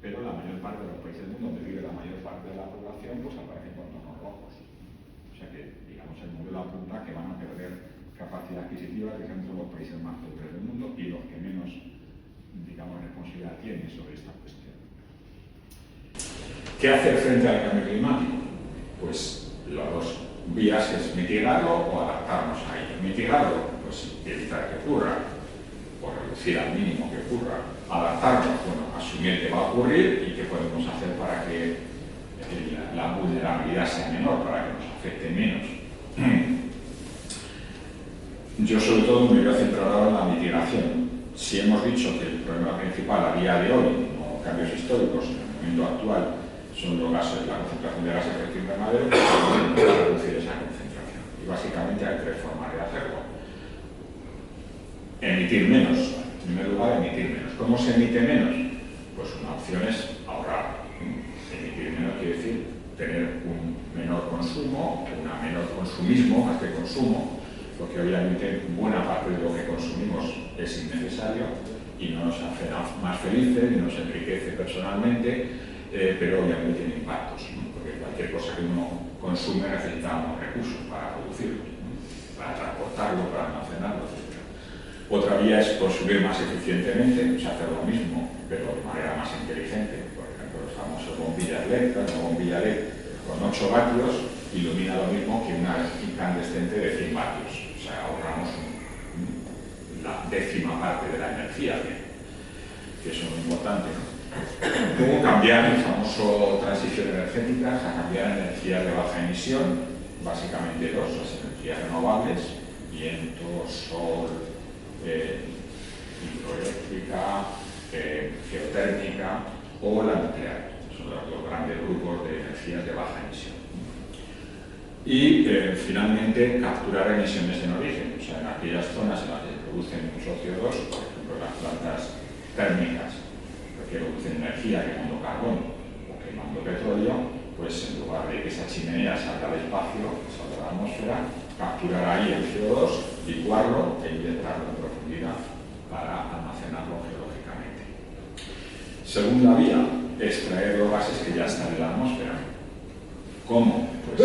pero la mayor parte de los países del mundo donde vive la mayor parte de la población pues aparecen con tonos rojos. O sea que, digamos, el modelo apunta que van a perder capacidad adquisitiva, que son los países más pobres del mundo y los que menos, digamos, responsabilidad tienen sobre esta cuestión. ¿Qué hacer frente al cambio climático? Pues las dos vías es mitigarlo o adaptarnos a ello. Mitigarlo, pues evitar que ocurra, o reducir al mínimo que ocurra. Adaptarnos, bueno, asumir que va a ocurrir y qué podemos hacer para que la vulnerabilidad sea menor, para que nos afecte menos. Yo sobre todo me voy a centrar ahora en la mitigación. Si hemos dicho que el problema principal a día de hoy, no cambios históricos, en el momento actual, son los gases, la concentración de gases de efecto invernadero, pues para reducir esa concentración. Y básicamente hay tres formas de hacerlo. Emitir menos. En primer lugar, emitir menos. ¿Cómo se emite menos? Pues una opción es ahorrar. Emitir menos quiere decir tener un menor consumo, un menor consumismo más que consumo, porque obviamente buena parte de lo que consumimos es innecesario y no nos hace más felices, ni nos enriquece personalmente, pero obviamente tiene impactos, ¿no? Porque cualquier cosa que uno consume necesita unos recursos para producirlo, ¿no? Para transportarlo, para almacenarlo, etc. Otra vía es consumir más eficientemente, o sea, hacer lo mismo, pero de manera más inteligente. Por ejemplo, los famosos bombillas LED, una bombilla LED con 8 vatios ilumina lo mismo que una incandescente de 100 vatios. O sea, ahorramos la décima parte de la energía, que eso es muy importante, ¿no? Luego cambiar el famoso transición energética a cambiar a energías de baja emisión, básicamente dos, las energías renovables, viento, sol, hidroeléctrica, geotérmica o la nuclear. Son los dos grandes grupos de energías de baja emisión. Y finalmente capturar emisiones en origen, o sea, en aquellas zonas en las que se producen mucho CO2, por ejemplo las plantas térmicas que producen energía quemando carbón o quemando petróleo, pues en lugar de que esa chimenea salga al espacio, salga a la atmósfera, capturar ahí el CO2, licuarlo e inyectarlo en profundidad para almacenarlo geológicamente. Segunda vía, extraer los gases que ya están en la atmósfera. ¿Cómo? Pues,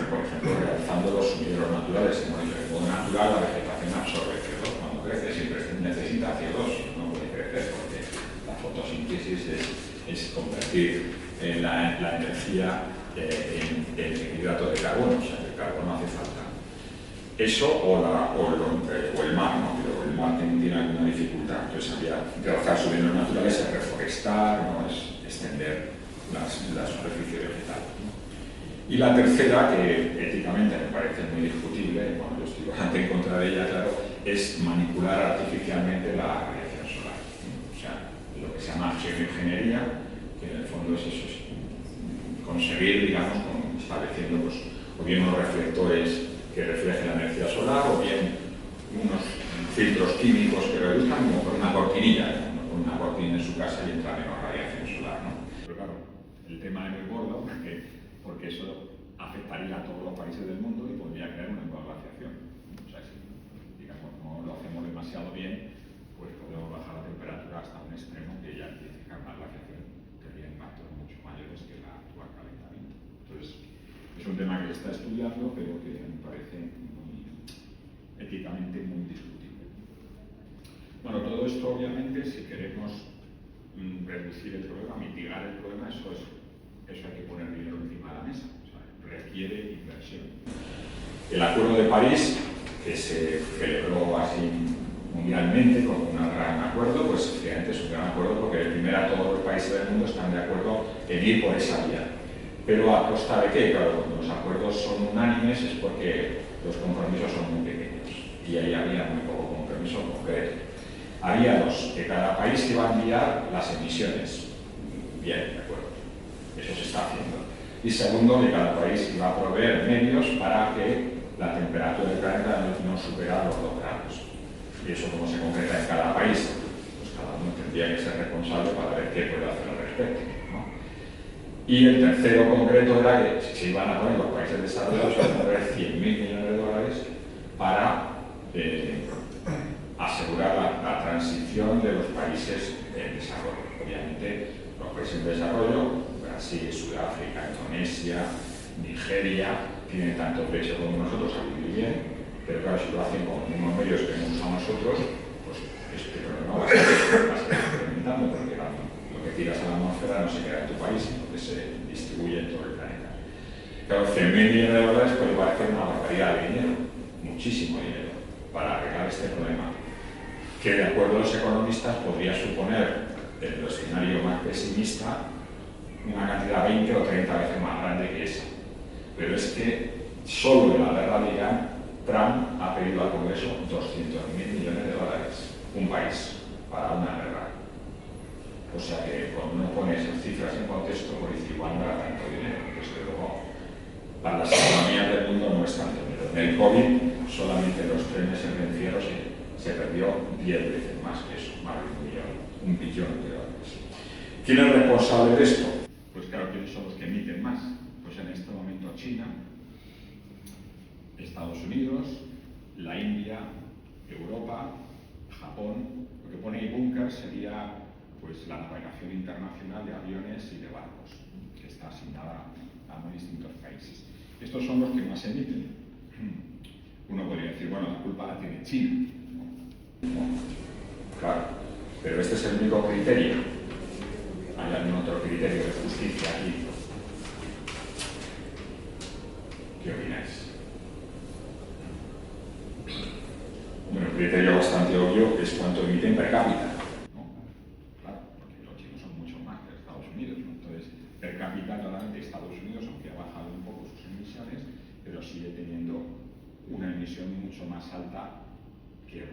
por ejemplo, realizando los sumideros naturales. En el modo natural, la vegetación absorbe CO2. Cuando crece siempre necesita CO2, no puede crecer porque la fotosíntesis es convertir la energía en hidrato de carbono, o sea, que el carbono hace falta. Eso o el mar, ¿no? Pero el mar tiene alguna dificultad. Entonces, había trabajar sumideros naturales es reforestar, ¿no? Es extender la superficie vegetal, ¿no? Y la tercera, que éticamente me parece muy discutible, bueno, yo estoy bastante en contra de ella, claro, es manipular artificialmente la radiación solar. O sea, lo que se llama geoingeniería, que en el fondo es eso, es conseguir, digamos, estableciendo pues, o bien unos reflectores que reflejen la energía solar, o bien unos filtros químicos que reduzcan, como por una cortinilla, ¿no? Con una cortina en su casa y entra menos radiación solar, ¿no? Pero claro, el tema es muy gordo, porque eso afectaría a todos los países del mundo y podría crear una nueva glaciación. O sea, si digamos, no lo hacemos demasiado bien, pues podemos bajar la temperatura hasta un extremo que ya empiece a una glaciación tendría impactos mucho mayores que el actual calentamiento. Entonces, es un tema que se está estudiando, pero que me parece éticamente muy discutible. Bueno, todo esto obviamente, si queremos reducir el problema, mitigar el problema, eso hay que poner dinero encima de la mesa, o sea, requiere inversión. El Acuerdo de París, que se celebró así mundialmente como un gran acuerdo, pues efectivamente es un gran acuerdo porque de primera todos los países del mundo están de acuerdo en ir por esa vía. Pero ¿a costa de qué? Claro, cuando los acuerdos son unánimes es porque los compromisos son muy pequeños y ahí había muy poco compromiso concreto. Había dos, que cada país iba a enviar las emisiones. Bien, de acuerdo, eso se está haciendo. Y segundo, que cada país iba a proveer medios para que la temperatura del planeta no superara los 2 grados. Y eso como se concreta en cada país, pues cada uno tendría que ser responsable para ver qué puede hacer al respecto, ¿no? Y el tercero concreto era que se iban a poner los países desarrollados a poner 100.000 millones de dólares para asegurar la transición de los países en desarrollo. Obviamente, los países en desarrollo, Brasil, Sudáfrica, Indonesia, Nigeria, tienen tanto derecho como nosotros a vivir bien, pero claro, si lo hacen con los mismos medios que hemos usado nosotros, pues este problema va a seguir incrementando, porque lo que tiras a la atmósfera no se queda en tu país, sino que se distribuye en todo el planeta. Claro, 100.000 millones de dólares puede parecer una barbaridad de dinero, muchísimo dinero, para arreglar este problema, que de acuerdo a los economistas podría suponer, en el escenario más pesimista, una cantidad 20 o 30 veces más grande que esa. Pero es que solo en la guerra de Irán, Trump ha pedido al Congreso 200.000 millones de dólares, un país, para una guerra. O sea que cuando uno pone esas cifras en contexto, pues dice, igual no era tanto dinero, desde luego para las economías del mundo no es tanto dinero. En el COVID, solamente en los 3 meses de encierro se perdió 10 veces más que eso, más de 1 billón de dólares. ¿Quién es responsable de esto? Pues claro, ¿quiénes son los que emiten más? Pues en este momento China, Estados Unidos, la India, Europa, Japón. Lo que pone ahí búnker sería pues la navegación internacional de aviones y de barcos, que está asignada a muy distintos países. Estos son los que más emiten. Uno podría decir, bueno, la culpa la tiene China. Claro, pero este es el único criterio. ¿Hay algún otro criterio de justicia aquí? ¿Qué opináis? Bueno, el criterio bastante obvio es cuánto emiten per cápita, ¿no? Claro, porque los chinos son mucho más que Estados Unidos, ¿no? Entonces, per cápita, claramente Estados Unidos, aunque ha bajado un poco sus emisiones, pero sigue teniendo una emisión mucho más alta que,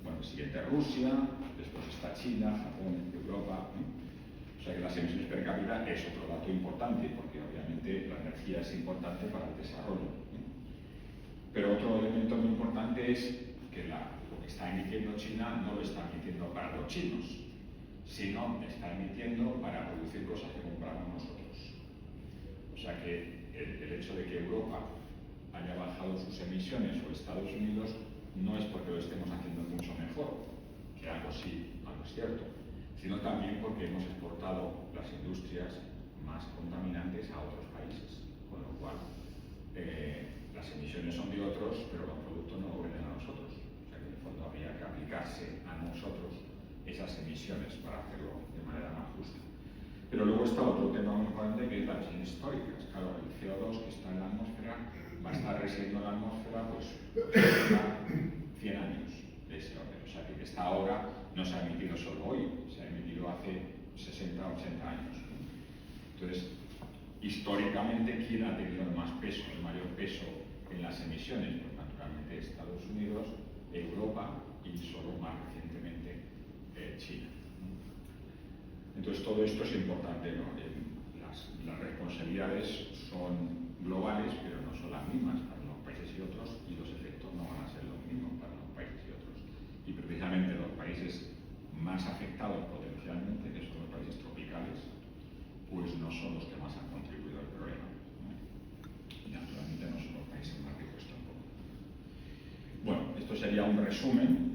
bueno, siguiente Rusia, después está China, Japón, Europa, ¿no? O sea que las emisiones per cápita es otro dato importante, porque obviamente la energía es importante para el desarrollo, ¿no? Pero otro elemento muy importante es que lo que está emitiendo China no lo está emitiendo para los chinos, sino está emitiendo para producir cosas que compramos nosotros. O sea que el hecho de que Europa haya bajado sus emisiones o Estados Unidos no es porque lo estemos haciendo mucho mejor, que algo sí, algo es cierto, sino también porque hemos exportado las industrias más contaminantes a otros países, con lo cual las emisiones son de otros, pero los productos no lo venden a nosotros. O sea que en el fondo habría que aplicarse a nosotros esas emisiones para hacerlo de manera más justa. Pero luego está otro tema muy importante, que es las emisiones históricas. Claro, el CO2 que está en la atmósfera va a estar residiendo en la atmósfera pues 100 años de ese orden. O sea que está ahora no se ha emitido solo hoy, se ha emitido hace 60 o 80 años. Entonces, históricamente, ¿quién ha tenido el más peso, el mayor peso en las emisiones? Pues naturalmente Estados Unidos, Europa y solo más recientemente China. Entonces todo esto es importante, ¿no? Las responsabilidades son globales, pero no son las mismas para unos países y otros, y los efectos no van a ser los mismos para unos países y otros. Y precisamente los países más afectados potencialmente, que son los países tropicales, pues no son los que más han contribuido al problema, ¿no? Y naturalmente no son los países más ricos tampoco. Bueno, esto sería un resumen.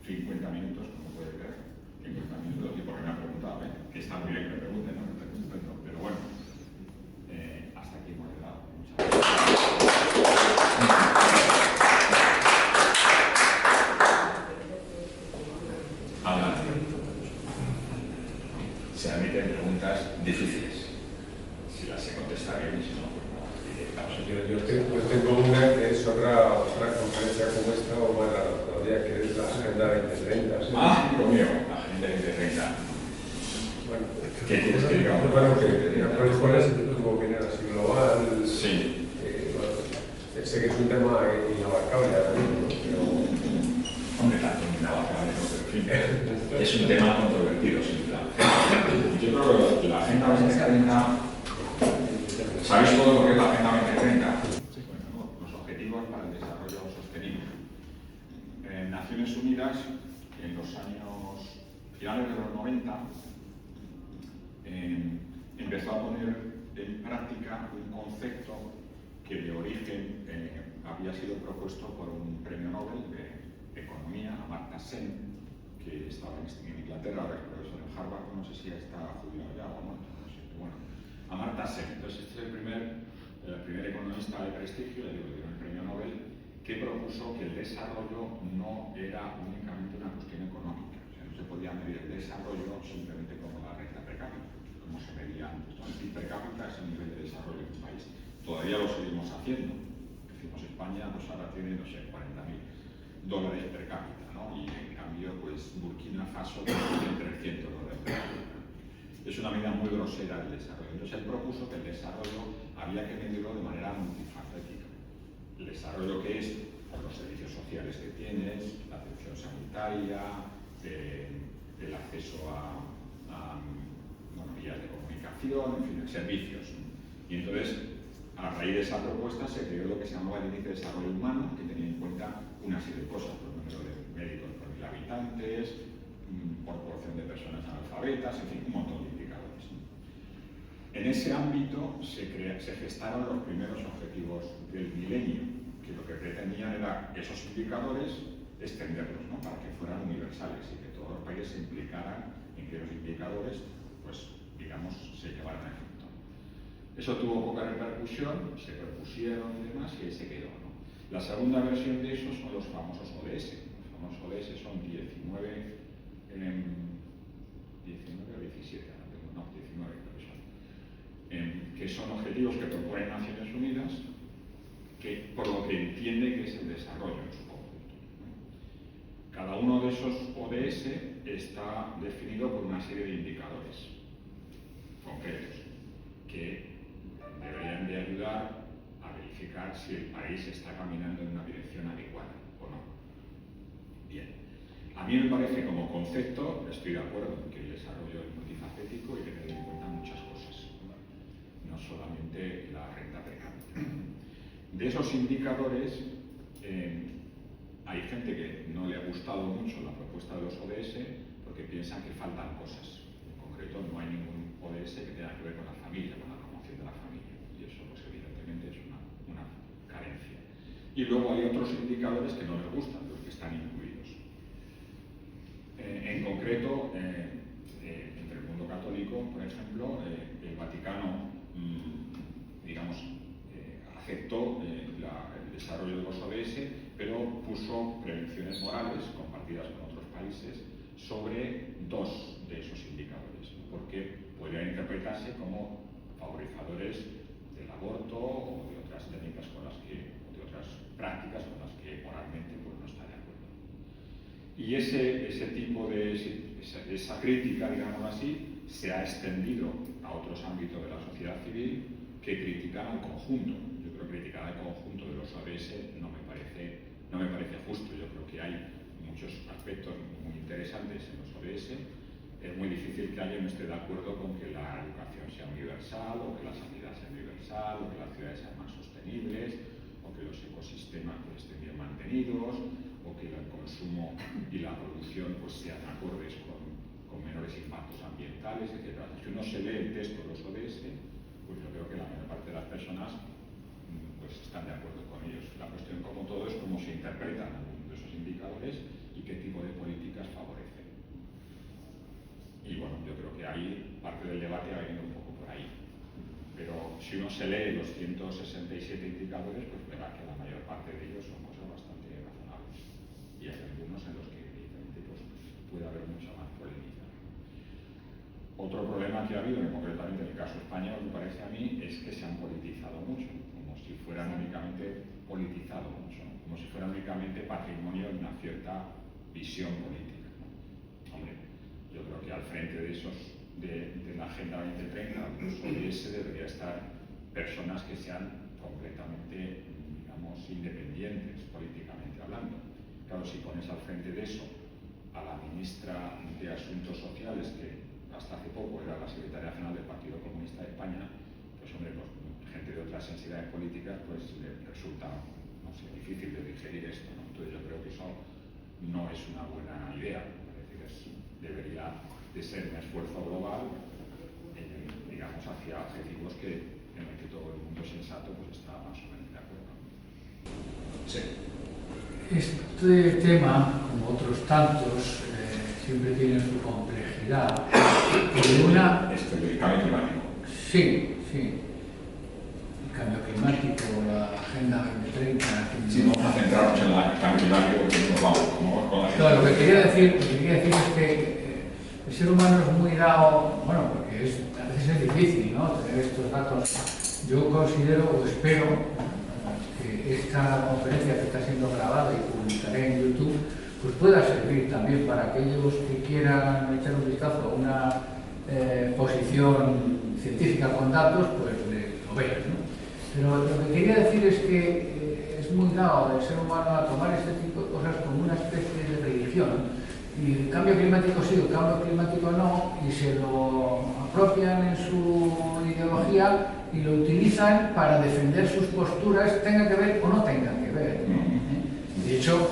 50 minutos, como puede ver. 50 minutos, y porque me ha preguntado, que está muy bien que me pregunten, no me pregunten, no, pero bueno, hasta aquí hemos llegado. Muchas gracias. Adelante. Se admiten preguntas difíciles. Si las se contesta bien, y si no, pues no. Yo tengo una que es otra conferencia como esta, o bueno, todavía que es la Agenda 2030. ¿Sí? Ah, lo mío, la Agenda 2030. Bueno, ¿Qué quieres que digamos? bueno, ¿cuál es tu opinión así global? sé que es un tema inabarcable ahora mismo, ¿no? Pero... Hombre, tanto inabarcable, ¿no? Pero, en fin, es un tema controvertido, sin duda. Yo creo que la Agenda 2030, ¿sabéis todo lo que es la Agenda 2030? Bueno, los objetivos para el desarrollo sostenible. En Naciones Unidas, en los años finales de los 90, empezó a poner en práctica un concepto que de origen había sido propuesto por un premio Nobel de Economía, Amartya Sen, que estaba en Inglaterra, ahora es profesor en Harvard, no sé si ya está jubilado ya o no, no sé, pero bueno, Amartya Sen. Entonces este es el primer economista de prestigio, le digo, el premio Nobel, que propuso que el desarrollo no era únicamente una cuestión económica, o sea, no se podía medir el desarrollo simplemente como la renta per cápita, como se medía antes, ¿no? El PIB per cápita es el nivel de desarrollo de un país. Todavía lo seguimos haciendo. Decimos España, pues ahora tiene, no sé, $40.000 per cápita, ¿no? Y en cambio, pues Burkina Faso tiene $300 per cápita. Es una medida muy grosera del desarrollo. Entonces él propuso que el desarrollo había que medirlo de manera multifacética. El desarrollo que es por los servicios sociales que tienes, la atención sanitaria, el acceso a vías de comunicación, en fin, servicios. Y entonces, a raíz de esa propuesta se creó lo que se llamaba el índice de desarrollo humano, que tenía en cuenta una serie de cosas, por número de médicos por 1.000 habitantes, proporción de personas analfabetas, en fin, un montón de indicadores. En ese ámbito se gestaron los primeros objetivos del milenio, que lo que pretendían era esos indicadores extenderlos, ¿no? Para que fueran universales y que todos los países se implicaran en que los indicadores, pues, digamos, se llevaran a efecto. Eso tuvo poca repercusión, se propusieron y demás, y ahí se quedó, ¿no? La segunda versión de eso son los famosos ODS. Los famosos ODS son 19 o 17, no, 19 creo que son objetivos que proponen Naciones Unidas, que por lo que entiende que es el desarrollo en su conjunto, ¿no? Cada uno de esos ODS está definido por una serie de indicadores concretos que deberían de ayudar a verificar si el país está caminando en una dirección adecuada o no. Bien, a mí me parece como concepto, estoy de acuerdo en que el desarrollo es multifacético y que tener en cuenta muchas cosas, no solamente la renta per cápita. De esos indicadores, hay gente que no le ha gustado mucho la propuesta de los ODS porque piensan que faltan cosas. En concreto, no hay ningún ODS que tenga que ver con la familia, con la promoción de la familia. Y eso, pues, evidentemente, es una carencia. Y luego hay otros indicadores que no les gustan, los que están incluidos. En concreto, entre el mundo católico, por ejemplo, el Vaticano, digamos, aceptó el desarrollo de los ODS, pero puso prevenciones morales compartidas con otros países sobre dos de esos indicadores, ¿no? Porque podrían interpretarse como favorizadores del aborto o de otras técnicas o de otras prácticas con las que moralmente, pues, no está de acuerdo. Y ese tipo esa crítica, digamos así, se ha extendido a otros ámbitos de la sociedad civil que critican al conjunto. Yo creo que criticar al conjunto de los ODS no me parece justo. Yo creo que hay muchos aspectos muy interesantes en los ODS. Es muy difícil que alguien no esté de acuerdo con que la educación sea universal, o que la sanidad sea universal, o que las ciudades sean más sostenibles, o que los ecosistemas, pues, estén bien mantenidos, o que el consumo y la producción, pues, sean acordes con menores impactos ambientales, etc. Si uno se lee el texto de los ODS, pues yo creo que la mayor parte de las personas, pues, están de acuerdo con ellos. La cuestión, como todo, es cómo se interpretan algunos de esos indicadores y qué tipo de políticas favorecen. Y bueno, yo creo que ahí parte del debate ha venido un poco por ahí. Pero si uno se lee los 167 indicadores, pues verá que la mayor parte de ellos son cosas bastante razonables. Y hay algunos en los que, evidentemente, pues, puede haber mucha más polémica. Otro problema que ha habido, concretamente en el caso español, me parece a mí, es que se han politizado mucho, como si fueran únicamente como si fueran únicamente patrimonio de una cierta visión política, ¿no? Hombre, yo creo que al frente de la Agenda 2030, los ODS, debería estar personas que sean completamente digamos, independientes políticamente hablando. Claro, si pones al frente de eso a la ministra de Asuntos Sociales, que hasta hace poco era la secretaria general del Partido Comunista de España, pues hombre, pues, gente de otras sensibilidades políticas, pues le resulta, no sé, difícil de digerir esto, ¿no? Entonces yo creo que eso no es una buena idea. Es decir, debería de ser un esfuerzo global, digamos, hacia objetivos en los que todo el mundo sensato pues está más o menos de acuerdo. Sí. Este tema, como otros tantos, siempre tiene su complejidad. El cambio climático. Sí, sí. El cambio climático, la Agenda 2030. Sí, vamos a centrarnos en el cambio climático porque nos vamos con la... Claro, lo que quería decir es que el ser humano es muy dado, bueno, porque a veces es difícil, ¿no?, tener estos datos. Yo considero o espero que esta conferencia que está siendo grabada y publicaré en YouTube, pues pueda servir también para aquellos que quieran echar un vistazo a una posición científica con datos, pues lo vean, ¿no? Pero lo que quería decir es que es muy dado del ser humano a tomar este tipo de cosas como una especie de religión. Y el cambio climático sí, el cambio climático no, y se lo apropian en su ideología y lo utilizan para defender sus posturas, tenga que ver o no tenga que ver. De hecho,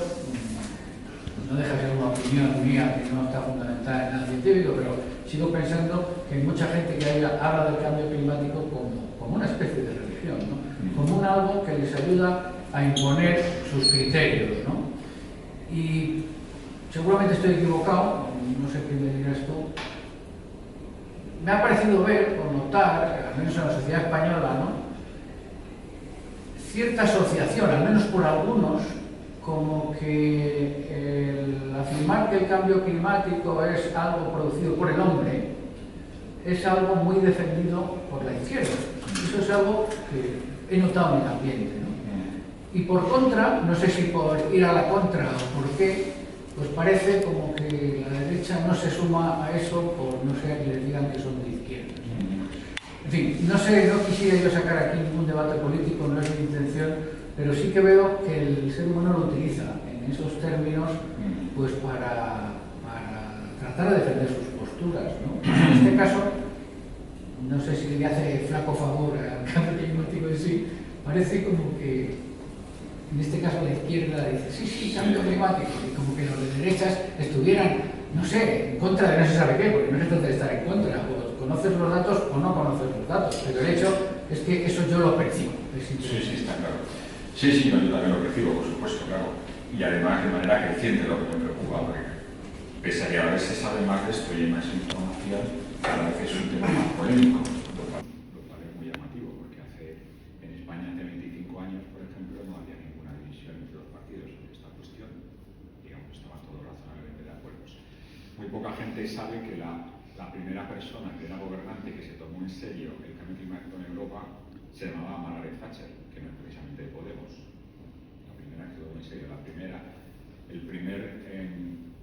no deja de ser una opinión mía que no está fundamentada en nada científico, pero sigo pensando que hay mucha gente que habla del cambio climático como una especie de religión, ¿no?, como algo que les ayuda a imponer sus criterios, ¿no? Y seguramente estoy equivocado, no sé qué me dirás tú. Me ha parecido ver o notar, al menos en la sociedad española, ¿no?, cierta asociación, al menos por algunos, como que el afirmar que el cambio climático es algo producido por el hombre es algo muy defendido por la izquierda. Eso es algo que he notado en el ambiente, ¿no? Y por contra, no sé si por ir a la contra o por qué, pues parece como que la derecha no se suma a eso por no ser que les digan que son de izquierda. En fin, no sé, no quisiera yo sacar aquí ningún debate político, no es mi intención, pero sí que veo que el ser humano lo utiliza en esos términos pues para tratar de defender sus posturas, ¿no? En este caso, no sé si le hace flaco favor al cambio climático en sí, parece como que en este caso la izquierda dice sí, cambio climático, y como que los de derechas estuvieran, no sé, en contra de no se sabe qué, porque no se trata de estar en contra, o conoces los datos o no conoces los datos, pero el hecho es que eso yo lo percibo. Sí, está claro. Sí, yo también lo percibo, por supuesto, claro. Y además de manera creciente, lo que me preocupa, porque pese a que a veces se sabe más de esto y hay más información, cada vez es un tema más polémico, lo cual es muy llamativo, porque en España hace 25 años, por ejemplo, no había ninguna división entre los partidos sobre esta cuestión. Digamos, estaban todos razonablemente de acuerdo. Muy poca gente sabe que la primera persona que era gobernante que se tomó en serio el cambio climático en Europa se llamaba Margaret Thatcher, que no es precisamente de Podemos. La primera que se tomó en serio, el primer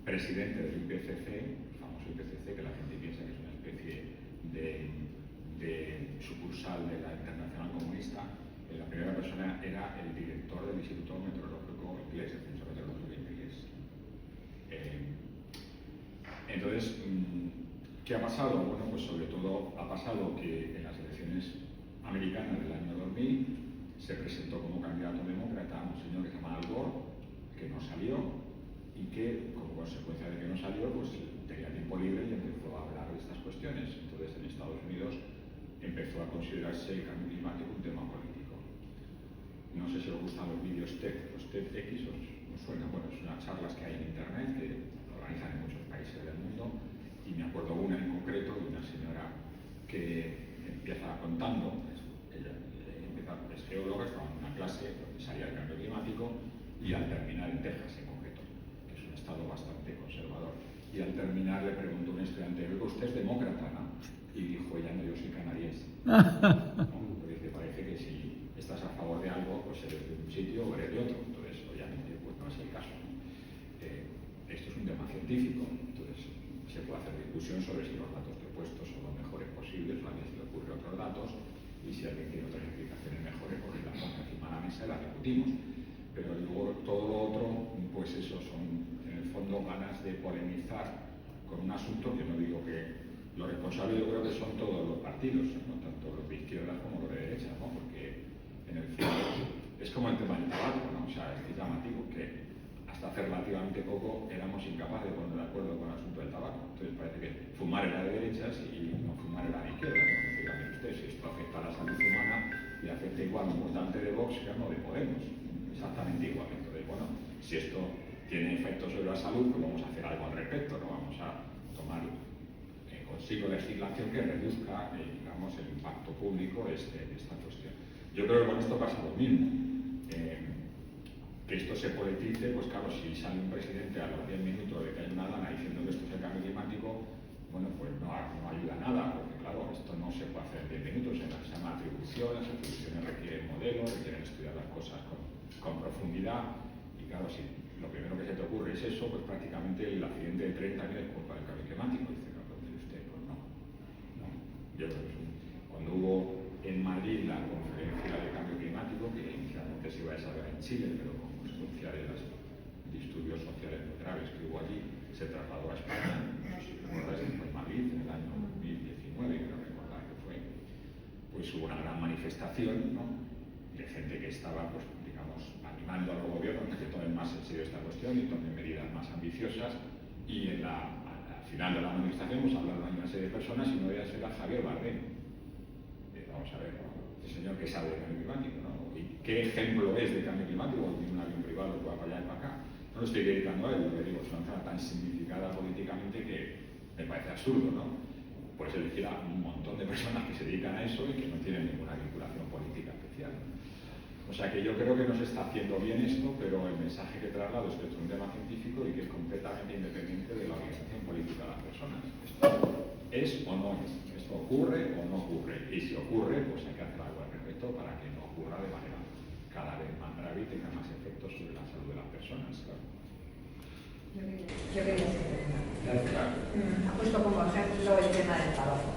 presidente del IPCC, el famoso IPCC, que la gente piensa que es una especie de sucursal de la Internacional Comunista, la primera persona era el director del Instituto Meteorológico Inglés, el Centro Meteorológico Inglés. Entonces, ¿qué ha pasado? Bueno, pues sobre todo ha pasado que en las elecciones americanas del año 2000 se presentó como candidato demócrata un señor que se llama Al Gore, que no salió y que, como consecuencia de que no salió, pues tenía tiempo libre y empezó a hablar de estas cuestiones. Entonces, en Estados Unidos empezó a considerarse el cambio climático un tema político. No sé si os gustan los vídeos TED, los TEDx os suena. Bueno, son unas charlas que hay en internet que organizan en muchos países del mundo, y me acuerdo una en concreto de una señora que empieza contando, ella es geóloga, estaba en una clase donde salía el cambio climático, y al terminar, en Texas en concreto, que es un estado bastante conservador, y al terminar le preguntó a un estudiante: oiga, usted es demócrata, ¿no? Y dijo ella: no, yo soy canadiense. ¿No? Porque te parece que si estás a favor de algo, pues eres de un sitio o eres de otro. Entonces, obviamente, pues no es el caso, ¿no? Esto es un tema científico, entonces se puede hacer discusión sobre si los datos que he puesto son los mejores posibles, o a alguien se le ocurre otros datos, y si alguien tiene otras explicaciones mejores, pues las pone encima de la mesa y las discutimos. discutimos, pero luego todo lo otro, pues eso, son en el fondo ganas de polemizar con un asunto que no digo que los responsables yo creo que son todos los partidos, ¿no? Tanto los de izquierda como los de derecha, ¿no? Porque en el fondo es como el tema del tabaco, ¿no? O sea, es llamativo que hasta hace relativamente poco éramos incapaces de poner de acuerdo con el asunto del tabaco. Entonces parece que fumar era de derechas y no fumar era de izquierda, ¿no? Díganme ustedes, si esto afecta a la salud humana y afecta igual a un votante de Vox que a uno de Podemos, exactamente igual. Entonces, bueno, si esto tiene efectos sobre la salud, pues vamos a hacer algo al respecto, no vamos a tomar consigo legislación que reduzca, digamos, el impacto público de esta cuestión. Yo creo que con esto pasa lo mismo. Que esto se politice, pues claro, si sale un presidente a los 10 minutos de que hay una dana diciendo que esto es el cambio climático, bueno, pues no ayuda a nada, porque claro, esto no se puede hacer en 10 minutos, se llama atribuciones, las atribuciones requieren modelos, requieren estudiar las cosas con profundidad, y claro, si lo primero que se te ocurre es eso, pues prácticamente el accidente de 30 años es culpa del cambio climático. Dice, no, pues usted, pues no. Yo creo que cuando hubo en Madrid la conferencia de cambio climático, que inicialmente se iba a desarrollar en Chile, pero con consecuencia de los disturbios sociales muy graves que hubo allí, se trasladó a España. No sé si recordáis que fue en Madrid en el año 2019, creo recordar que fue. Pues hubo una gran manifestación, ¿no? De gente que estaba, pues, digamos, animando a los gobiernos a que tomen más en serio esta cuestión y tomen medidas más ambiciosas. Y al final de la manifestación, pues hablaron una serie de personas y no debía ser a Javier Bardem. Vamos a ver, ¿no? Este señor que sabe de cambio climático, ¿no? ¿Y qué ejemplo es de cambio climático? Tiene un avión privado que va para allá y para acá. No lo estoy criticando a él, lo que digo, es una zona tan significada políticamente que me parece absurdo, ¿no? Puedes elegir a un montón de personas que se dedican a eso y que no tienen ninguna vinculación política especial. O sea que yo creo que no se está haciendo bien esto, pero el mensaje que traslado es que esto es un tema científico y que es completamente independiente de la organización política de las personas. Esto es o no es. Esto ocurre o no ocurre. Y si ocurre, pues hay que hacer algo al respecto para que no ocurra de manera cada vez más grave y tenga más efectos sobre la salud de las personas. Claro. Yo quería hacer Claro. ha puesto como ejemplo el tema del tabaco.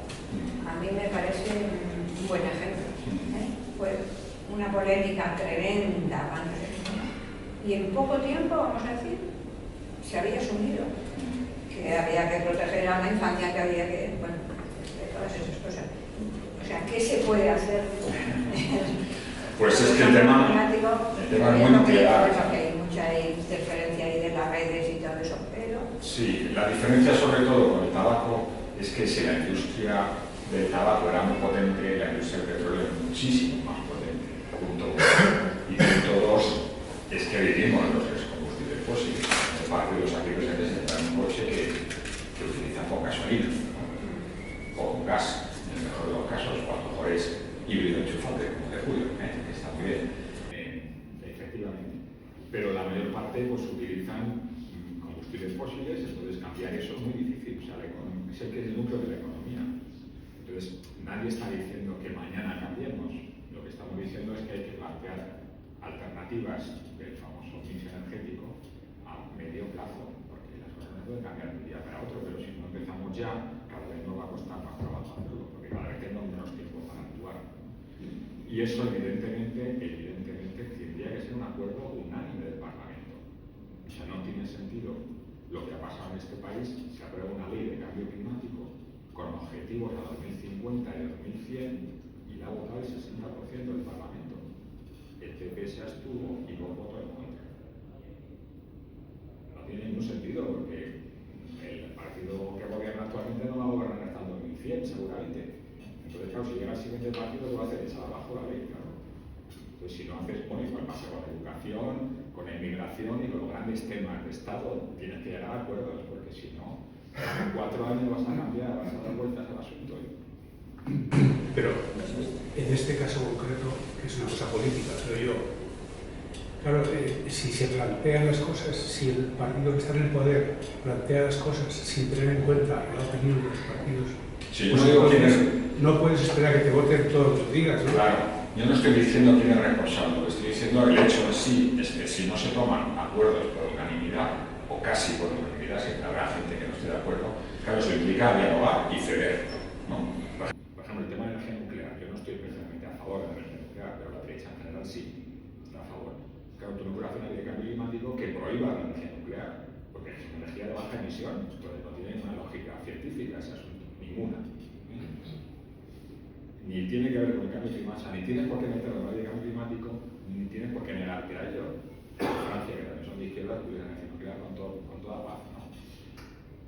A mí me parece un buen ejemplo. Fue una polémica tremenda y en poco tiempo, vamos a decir, se había asumido que había que proteger a la infancia, que había que, bueno, de todas esas cosas. O sea, ¿qué se puede hacer? Pues es que el tema es muy nuclear. Porque hay mucha interferencia ahí de las redes y todo eso, pero... Sí, la diferencia sobre todo con el tabaco es que si la industria del tabaco era muy potente, la industria del petróleo es muchísimo más potente. Punto 1. Y punto 2 es que vivimos en los combustibles fósiles. Parte de los agricultores entran en un coche que utiliza con gasolina, ¿no? O con gas, en el mejor de los casos, o a lo mejor es híbrido enchufable, como de Julio, que está muy bien. Efectivamente. Pero la mayor parte pues utilizan combustibles fósiles, entonces cambiar eso es muy difícil. O sea, es el que es el núcleo de la economía. Entonces, nadie está diciendo que mañana cambiemos. Lo que estamos diciendo es que hay que plantear alternativas del famoso mix energético a medio plazo, porque las cosas no pueden cambiar de un día para otro, pero si no empezamos ya, cada vez nos va a costar más trabajo hacerlo, porque cada vez tenemos menos tiempo para actuar. Y eso evidentemente tendría que ser un acuerdo unánime del Parlamento. O sea, no tiene sentido lo que ha pasado en este país, se aprueba una ley de cambio climático con objetivos a 2050 y 2100 y la ha votado el 60% del Parlamento. El PP se abstuvo y luego votó en contra. No tiene ningún sentido porque el partido que gobierna actualmente no va a gobernar hasta el 2100 seguramente. Entonces, claro, si llega el siguiente partido, lo va a hacer echar abajo la ley, claro. Entonces, si no haces, bueno, igual pasa con la educación, con la inmigración y con los grandes temas de Estado, tienes que llegar a acuerdos, porque si no, en 4 años vas a cambiar, vas a dar vueltas al asunto. Pero en este caso concreto, que es una cosa política, creo yo, claro, si se plantean las cosas, si el partido que está en el poder plantea las cosas sin tener en cuenta la opinión de los partidos, sí, pues no digo no puedes esperar que te voten todo lo que digas, ¿no? Claro, yo no estoy diciendo quién es responsable, lo que estoy diciendo el hecho en sí es que si no se toman acuerdos por unanimidad, o casi por unanimidad, siempre habrá gente que no esté de acuerdo, claro, eso implica dialogar y ceder, ¿no? Por ejemplo, el tema de la energía nuclear, yo no estoy precisamente a favor de la energía nuclear, pero la derecha en general sí está a favor. tiene que ver con el cambio climático, ni tienes por qué meter la ley de cambio climático, ni tienes por qué negarte a ello. Francia, que también son de izquierda, pudieran energía nuclear con toda paz, ¿no?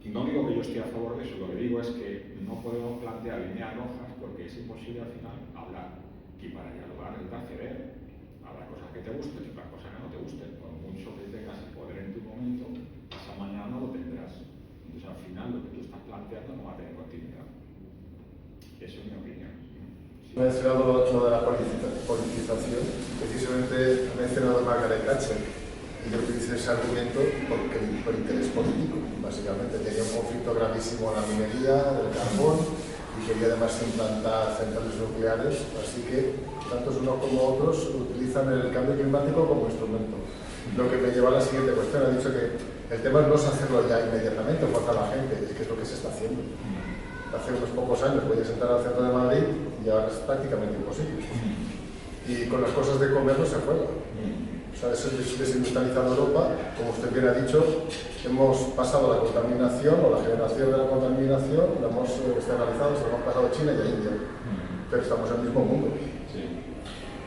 Y no digo que yo esté a favor de eso, lo que digo es que no podemos plantear líneas rojas porque es imposible al final hablar. Y para dialogar necesitas ceder. Habrá cosas que te gusten y otras cosas que no te gusten. Por mucho que tengas el poder en tu momento, pasado mañana no lo tendrás. Entonces al final lo que tú estás planteando no va a tener continuidad. Esa es mi opinión. He mencionado lo de la politización, precisamente he mencionado a Margaret Thatcher, y yo utilicé ese argumento por interés político, básicamente. Tenía un conflicto gravísimo en la minería del carbón y quería además implantar centrales nucleares, así que tantos unos como otros utilizan el cambio climático como instrumento. Lo que me lleva a la siguiente cuestión, ha dicho que el tema no es hacerlo ya inmediatamente, forzar a la gente, es que es lo que se está haciendo. Hace unos pocos años podías entrar al centro de Madrid y ahora es prácticamente imposible. Y con las cosas de comer no se juega. O sea, desindustrializado Europa, como usted bien ha dicho, hemos pasado la contaminación o la generación de la contaminación, la hemos externalizado, se la hemos pasado a China y a India. Pero estamos en el mismo mundo.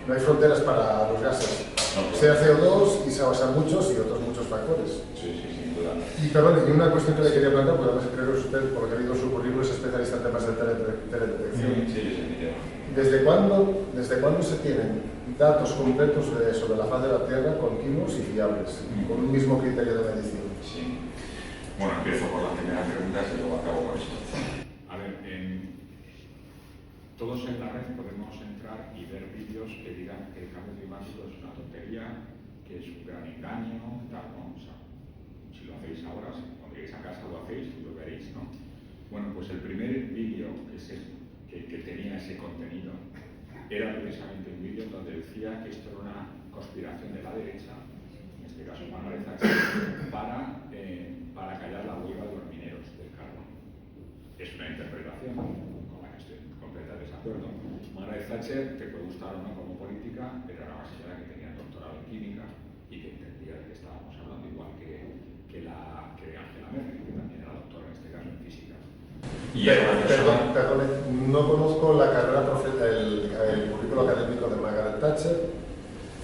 No hay fronteras para los gases. Sea CO2 y se basan muchos y otros muchos factores. Y perdón, y una cuestión que le quería plantear, porque además creo que usted, por lo que ha leído en su currículum, es especialista en temas de teledetección. ¿Desde cuándo se tienen datos completos sobre la faz de la Tierra continuos y fiables, con un mismo criterio de medición? Sí. Bueno, empiezo por la primera pregunta y luego acabo con esto. A ver, todos en la red podemos entrar y ver vídeos que digan que el cambio climático es una tontería, que es un gran engaño, tal, ¿no? O sea, si lo hacéis ahora, cuando lleguéis a casa lo hacéis y lo veréis, ¿no? Bueno, pues el primer vídeo que tenía ese contenido era precisamente un vídeo donde decía que esto era una conspiración de la derecha, en este caso Margaret Thatcher, para callar la huelga de los mineros del carbón. Es una interpretación con la que estoy en completa desacuerdo. Margaret Thatcher, te puede gustar o no como política, pero era una señora que tenía doctorado en química y que entendía de qué estábamos hablando, igual que Angela Merkel, que también era doctora en este caso en física. Perdón, no conozco la carrera el currículo académico de Margaret Thatcher,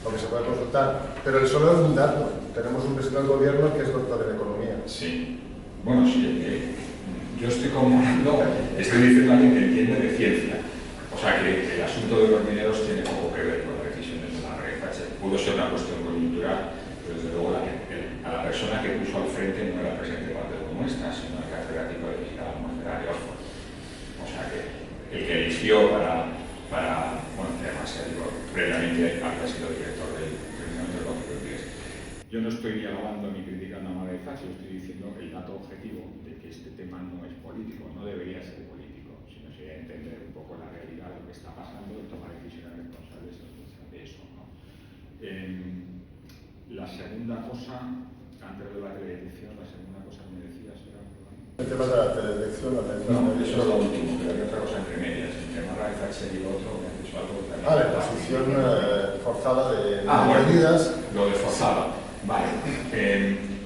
lo que se puede consultar, pero solo es un dato. Tenemos un presidente del gobierno que es doctor en economía. Sí. Bueno, sí, yo estoy diciendo a alguien que entiende de ciencia. O sea que el asunto de los mineros tiene poco que ver con las decisiones de Margaret Thatcher. Pudo ser una cuestión coyuntural, pero desde luego a la persona que puso al frente no era el presidente del Partido Comunista, sino el catedrático de física de la atmósfera de Oxford. O sea que el que eligió bueno, además ya digo, previamente había sido director del Meteorológico inglés. Yo no estoy ni alabando ni criticando a Margaret Thatcher, estoy diciendo el dato objetivo de que este tema no es político, no debería ser político, sino sería entender un poco la realidad de lo que está pasando y tomar decisiones responsables de eso, ¿no? La segunda cosa, antes de la teledetección, la segunda cosa que me decías era... El tema de la teledetección, No, eso es lo último, pero hay otra cosa entre medias, entre Margaret Thatcher y lo otro, me has dicho algo también. la imposición forzada de medidas. Lo de forzada. Vale.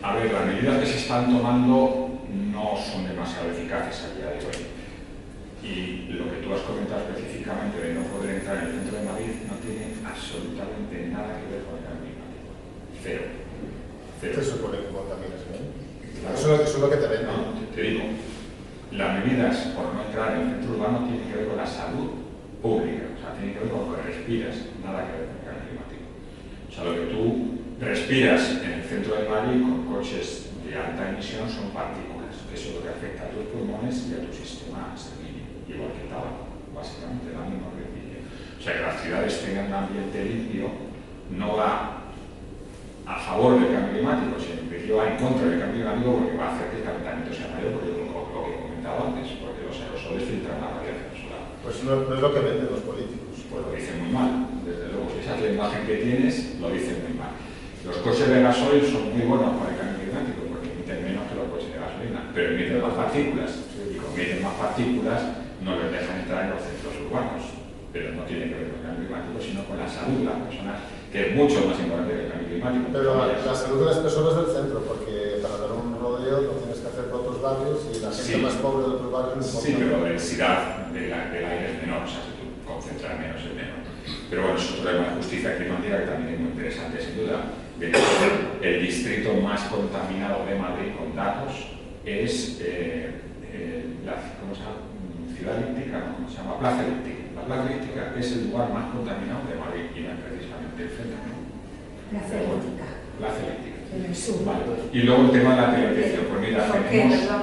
A ver, las medidas que se están tomando no son demasiado eficaces a día de hoy. Y lo que tú has comentado específicamente de no poder entrar en el centro de Madrid no tiene absolutamente nada que ver con el cambio climático. Cero. ¿Qué supone que contaminas? Claro. Eso es lo que te vende. No, te digo, las medidas por no entrar en el centro urbano tienen que ver con la salud pública, o sea, tienen que ver con lo que respiras, nada que ver con el cambio climático. O sea, lo que tú respiras en el centro de Madrid con coches de alta emisión son partículas, que eso es lo que afecta a tus pulmones y a tu sistema sanguíneo, igual que el tabaco, básicamente la misma principio. O sea, que las ciudades tengan un ambiente limpio no va a favor del cambio climático, sino que va en contra del cambio climático porque va a hacer que el calentamiento sea mayor, porque lo que he comentado antes, porque los aerosoles filtran la radiación solar. Pues no es lo que venden los políticos. Pues lo dicen muy mal, desde luego. Si esa es la imagen que tienes, lo dicen muy mal. Los coches de gasoil son muy buenos para el cambio climático porque emiten menos que los coches de gasolina, pero emiten más partículas. Y como emiten más partículas, no les dejan entrar en los centros urbanos. Pero no tiene que ver con el cambio climático, sino con la salud de las personas, que es mucho más importante que el cambio climático. Pero la salud de las personas del centro, porque para dar un rodeo no tienes que hacer por otros barrios y la gente más pobre de otros barrios no importa. Sí, pero la densidad del aire es menor. O sea, si tú concentras Pero bueno, es otro tema de justicia climática que también es muy interesante, sin duda. De hecho, el distrito más contaminado de Madrid con datos es ¿cómo se llama? Ciudad Elíptica, ¿no? Se llama Plaza Elíptica. La Plaza Elíptica es el lugar más contaminado de Madrid y no es precisamente el centro, ¿no? Plaza Elíptica. Plaza Elíptica. En el sur. Vale. Y luego el tema de la televisión. Pues mira, ¿Por qué, tenemos... perdón?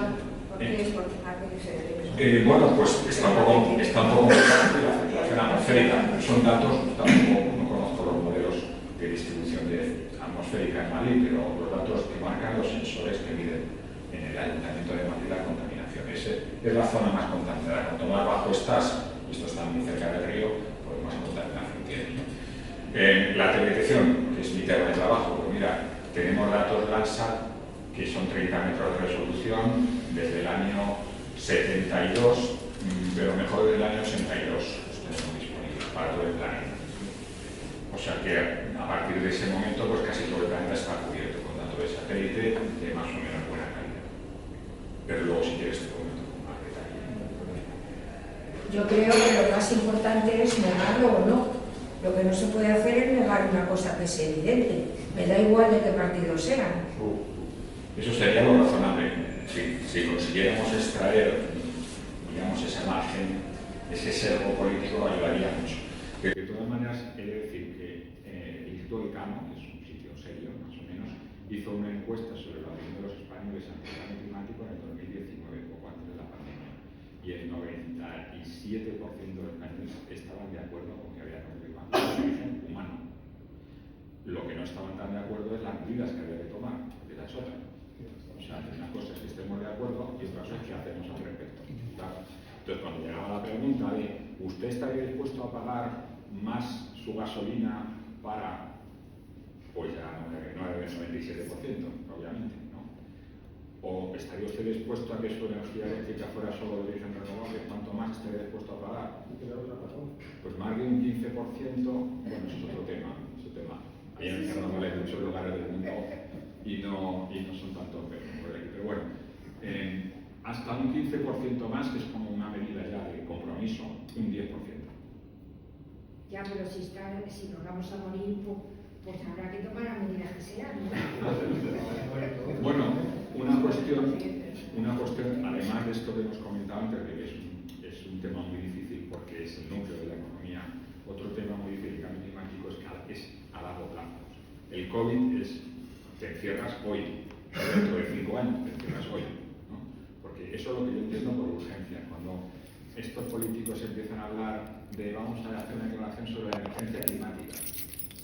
¿Por qué es por a qué se debe? Bueno, pues está un poco la circulación atmosférica. Son datos, tampoco no conozco los modelos de distribución atmosférica en Madrid, pero los datos que marcan los sensores que miden en el Ayuntamiento de Madrid la contaminación. Es la zona más contaminada. Cuanto más bajo estás, y esto está muy cerca del río, pues más contaminación tiene. La teledetección, que es mi tema de trabajo, pues mira, tenemos datos Landsat que son 30 metros de resolución desde el año 72, pero mejor del año 82 los tenemos disponibles para todo el planeta. O sea que a partir de ese momento pues casi todo el planeta está cubierto con datos de satélite de más o menos buena calidad. Pero luego si quieres te comento con más detalle. Yo creo que lo más importante es negarlo o no. Lo que no se puede hacer es negar una cosa que es evidente. Me da igual de qué partido sean. Eso sería lo razonable. Si consiguiéramos extraer, digamos, ese margen, ese sesgo político, ayudaría mucho. De todas maneras, he de decir que el Instituto Elcano, que es un sitio serio, más o menos, hizo una encuesta sobre la opinión de los españoles ante el cambio climático en el 2019, poco antes de la pandemia. Y el 97% de los españoles estaban de acuerdo con que había cambio climático de origen humano. Lo que no estaban tan de acuerdo es las medidas que había que tomar, de la otra. O sea, una cosa es que estemos de acuerdo y otra cosa es que hacemos al respecto. Claro. Entonces, cuando llegaba la pregunta de ¿usted estaría dispuesto a pagar más su gasolina para, pues ya no era del 97%, obviamente, ¿no? ¿O estaría usted dispuesto a que su energía eléctrica fuera solo de origen renovable? ¿Cuánto más estaría dispuesto a pagar? Pues más de un 15%, bueno, eso es otro tema, Hay en renovables en muchos lugares del mundo y no son tanto, pero bueno, hasta un 15% más, que es como una medida ya de compromiso, un 10%. Ya, pero si nos vamos a morir, pues habrá que tomar las medidas que sean, ¿no? Bueno, una cuestión, además de esto que hemos comentado antes, de que es un tema muy difícil porque es el núcleo de la economía, otro tema muy difícil del cambio climático es a largo plazo. El COVID te encierras hoy, dentro de 5 años, te encierras hoy, ¿no? Porque eso es lo que yo entiendo por urgencia. Cuando estos políticos empiezan a hablar de vamos a hacer una declaración sobre la emergencia climática,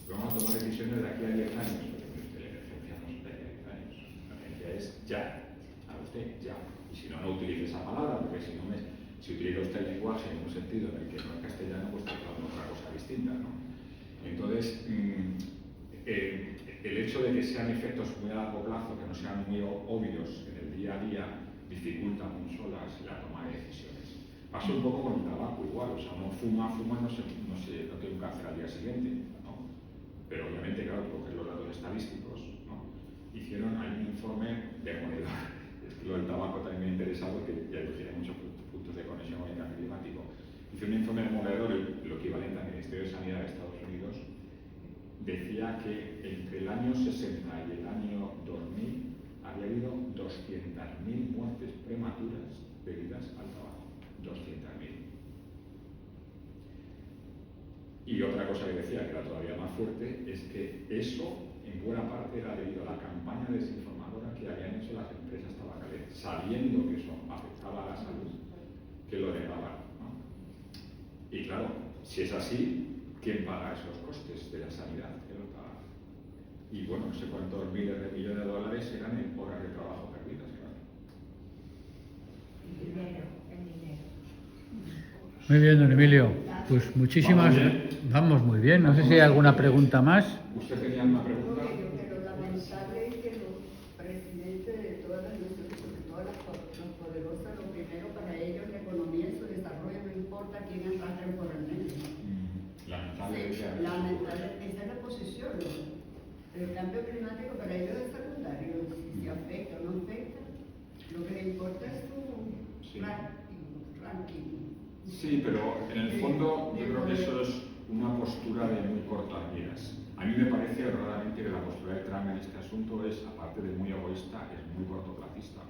vamos a tomar decisiones de aquí a 10 años, porque la emergencia no es de 10 años, la emergencia es ya, a usted ya. Y si no utilice esa palabra, porque si utiliza usted el lenguaje en un sentido en el que no es castellano, pues está hablando otra cosa distinta, ¿no? Entonces, el hecho de que sean efectos muy a largo plazo, que no sean muy obvios en el día a día, dificulta mucho la toma de decisiones. Pasó un poco con el tabaco igual, o sea, uno fuma, no tiene un cáncer al día siguiente, ¿no? Pero obviamente, claro, coger los datos estadísticos, ¿no? Hay un informe demoledor. Es que lo del tabaco también me ha interesado, que ya tiene muchos puntos de conexión con el cambio climático. Hice un informe demoledor, lo equivalente al Ministerio de Sanidad de Estados Unidos, decía que entre el año 60 y el año 2000 había habido 200.000 muertes prematuras debidas al tabaco. 200.000. Y otra cosa que decía, que era todavía más fuerte, es que eso en buena parte era debido a la campaña desinformadora que habían hecho las empresas tabacaleras, sabiendo que eso afectaba a la salud, que lo negaban, ¿no? Y claro, si es así, ¿quién paga esos costes de la sanidad? ¿Quién lo paga? Y bueno, no sé cuántos miles de millones de dólares eran en horas de trabajo perdidas, claro. El dinero. Muy bien, don Emilio. Pues muchísimas... Vamos muy bien. No sé si hay alguna pregunta más. ¿Usted tenía una pregunta? Pero lamentable es que los presidentes de todas las naciones, sobre todo las poderosas, lo primero para ellos la economía y su desarrollo, no importa quién arrastre por el medio. Lamentable. Lamentable, esa es la posición, ¿no? Pero el cambio climático para ellos es secundario, si afecta o no afecta. Lo que le importa es su ranking. Sí, pero en el fondo yo creo que eso es una postura de muy cortas miras. A mí me parece erradamente que la postura de Trump en este asunto es, aparte de muy egoísta, es muy cortoplacista.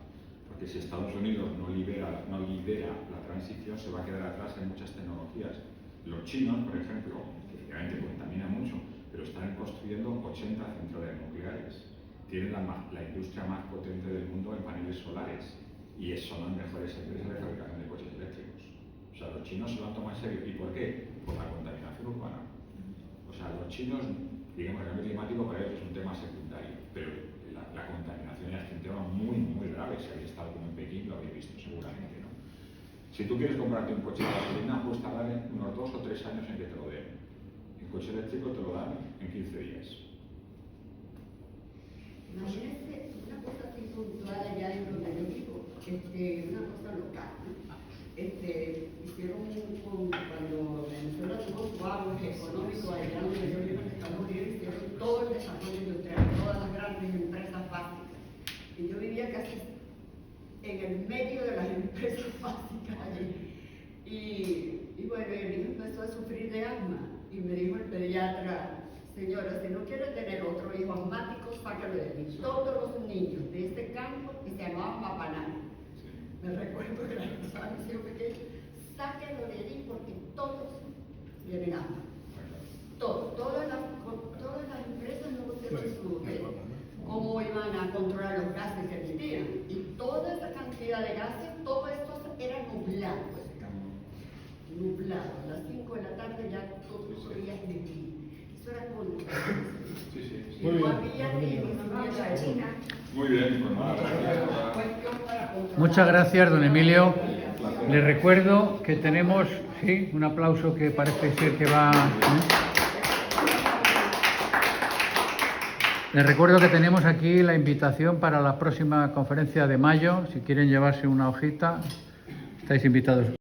Porque si Estados Unidos no lidera la transición, se va a quedar atrás en muchas tecnologías. Los chinos, por ejemplo, que realmente contaminan mucho, pero están construyendo 80 centrales nucleares. Tienen la industria más potente del mundo en paneles solares y son las mejores empresas de fabricación de coches eléctricos. O sea, los chinos se lo han tomado en serio. ¿Y por qué? Por la contaminación urbana. O sea, los chinos, digamos, el cambio climático para ellos es un tema secundario, pero la contaminación es un tema muy, muy grave. Si habéis estado como en Pekín, lo habéis visto seguramente, ¿no? Si tú quieres comprarte un coche de gasolina, pues tardar unos 2 o 3 años en que te lo den. El coche eléctrico te lo dan en 15 días. Imagínense una cosa así puntual allá en donde yo vivo, una cosa local. Hicieron cuando Venezuela tuvo su auge económico allá donde yo vivo en Estados Unidos, hicieron todo el desarrollo industrial, todas las grandes empresas básicas. Y yo vivía casi en el medio de las empresas básicas allí. Y bueno, el niño empezó a sufrir de asma y me dijo el pediatra: señora, si no quiere tener otro hijo asmático, sácalo de mí. Todos los niños de este campo que se llamaban Mapanán, me recuerdo que la estaba diciendo pequeño, sáquenlo de allí porque todos tienen asma. Todas las empresas no pusieron cómo iban a controlar los gases que emitían. Y toda esa cantidad de gases, todo esto era nublado. Nublado. A las 5 de la tarde ya todo eso veía emitir. Eso era con Muy no bien. había ni China. Muy bien, pues nada. Muchas gracias, don Emilio. Les recuerdo que tenemos, sí, un aplauso que parece ser que va... Les recuerdo que tenemos aquí la invitación para la próxima conferencia de mayo. Si quieren llevarse una hojita, estáis invitados.